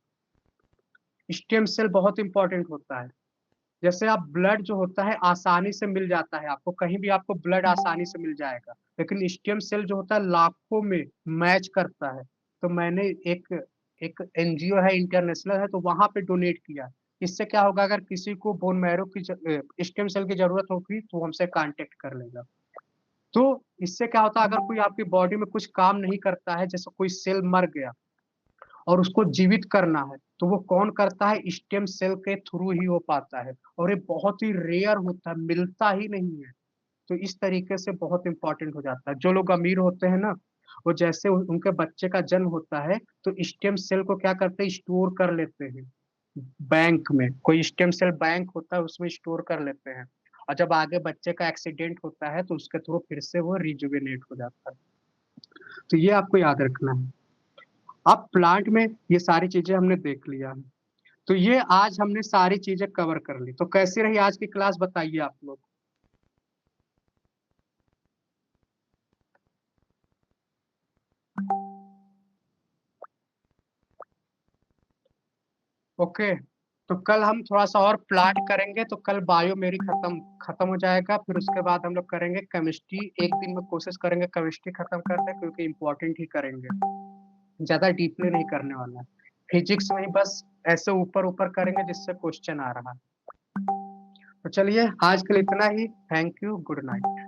स्टेम सेल बहुत इंपॉर्टेंट होता है। जैसे आप ब्लड जो होता है आसानी से मिल जाता है आपको, कहीं भी आपको ब्लड आसानी से मिल जाएगा, लेकिन स्टेम सेल जो होता है लाखों में मैच करता है। तो मैंने एक एक एनजीओ है, इंटरनेशनल है, तो वहां पे डोनेट किया। इससे क्या होगा, अगर किसी को बोन मैरो की स्टेम सेल की जरूरत होगी तो वो हमसे कांटेक्ट कर लेगा। तो इससे क्या होता है, अगर कोई आपकी बॉडी में कुछ काम नहीं करता है, जैसे कोई सेल मर गया और उसको जीवित करना है, तो वो कौन करता है? स्टेम सेल के थ्रू ही हो पाता है। और ये बहुत ही रेयर होता है, मिलता ही नहीं है। तो इस तरीके से बहुत इंपॉर्टेंट हो जाता है। जो लोग अमीर होते हैं ना, वो जैसे उनके बच्चे का जन्म होता है तो स्टेम सेल को क्या करते हैं, स्टोर कर लेते हैं बैंक में। कोई स्टेम सेल बैंक होता है, उसमें स्टोर कर लेते हैं। और जब आगे बच्चे का एक्सीडेंट होता है तो उसके थ्रू फिर से वो रिजुविनेट हो जाता है। तो ये आपको याद रखना है। अब प्लांट में ये सारी चीजें हमने देख लिया है। तो ये आज हमने सारी चीजें कवर कर ली। तो कैसी रही आज की क्लास, बताइए आप लोग। ओके। तो कल हम थोड़ा सा और प्लांट करेंगे, तो कल बायो मेरी खत्म खत्म हो जाएगा। फिर उसके बाद हम लोग करेंगे केमिस्ट्री। एक दिन में कोशिश करेंगे केमिस्ट्री खत्म कर दें, क्योंकि इंपॉर्टेंट ही करेंगे, ज्यादा डीपली नहीं करने वाला है। फिजिक्स में ही बस ऐसे ऊपर ऊपर करेंगे जिससे क्वेश्चन आ रहा है। तो चलिए आज के लिए इतना ही। Thank you, good night.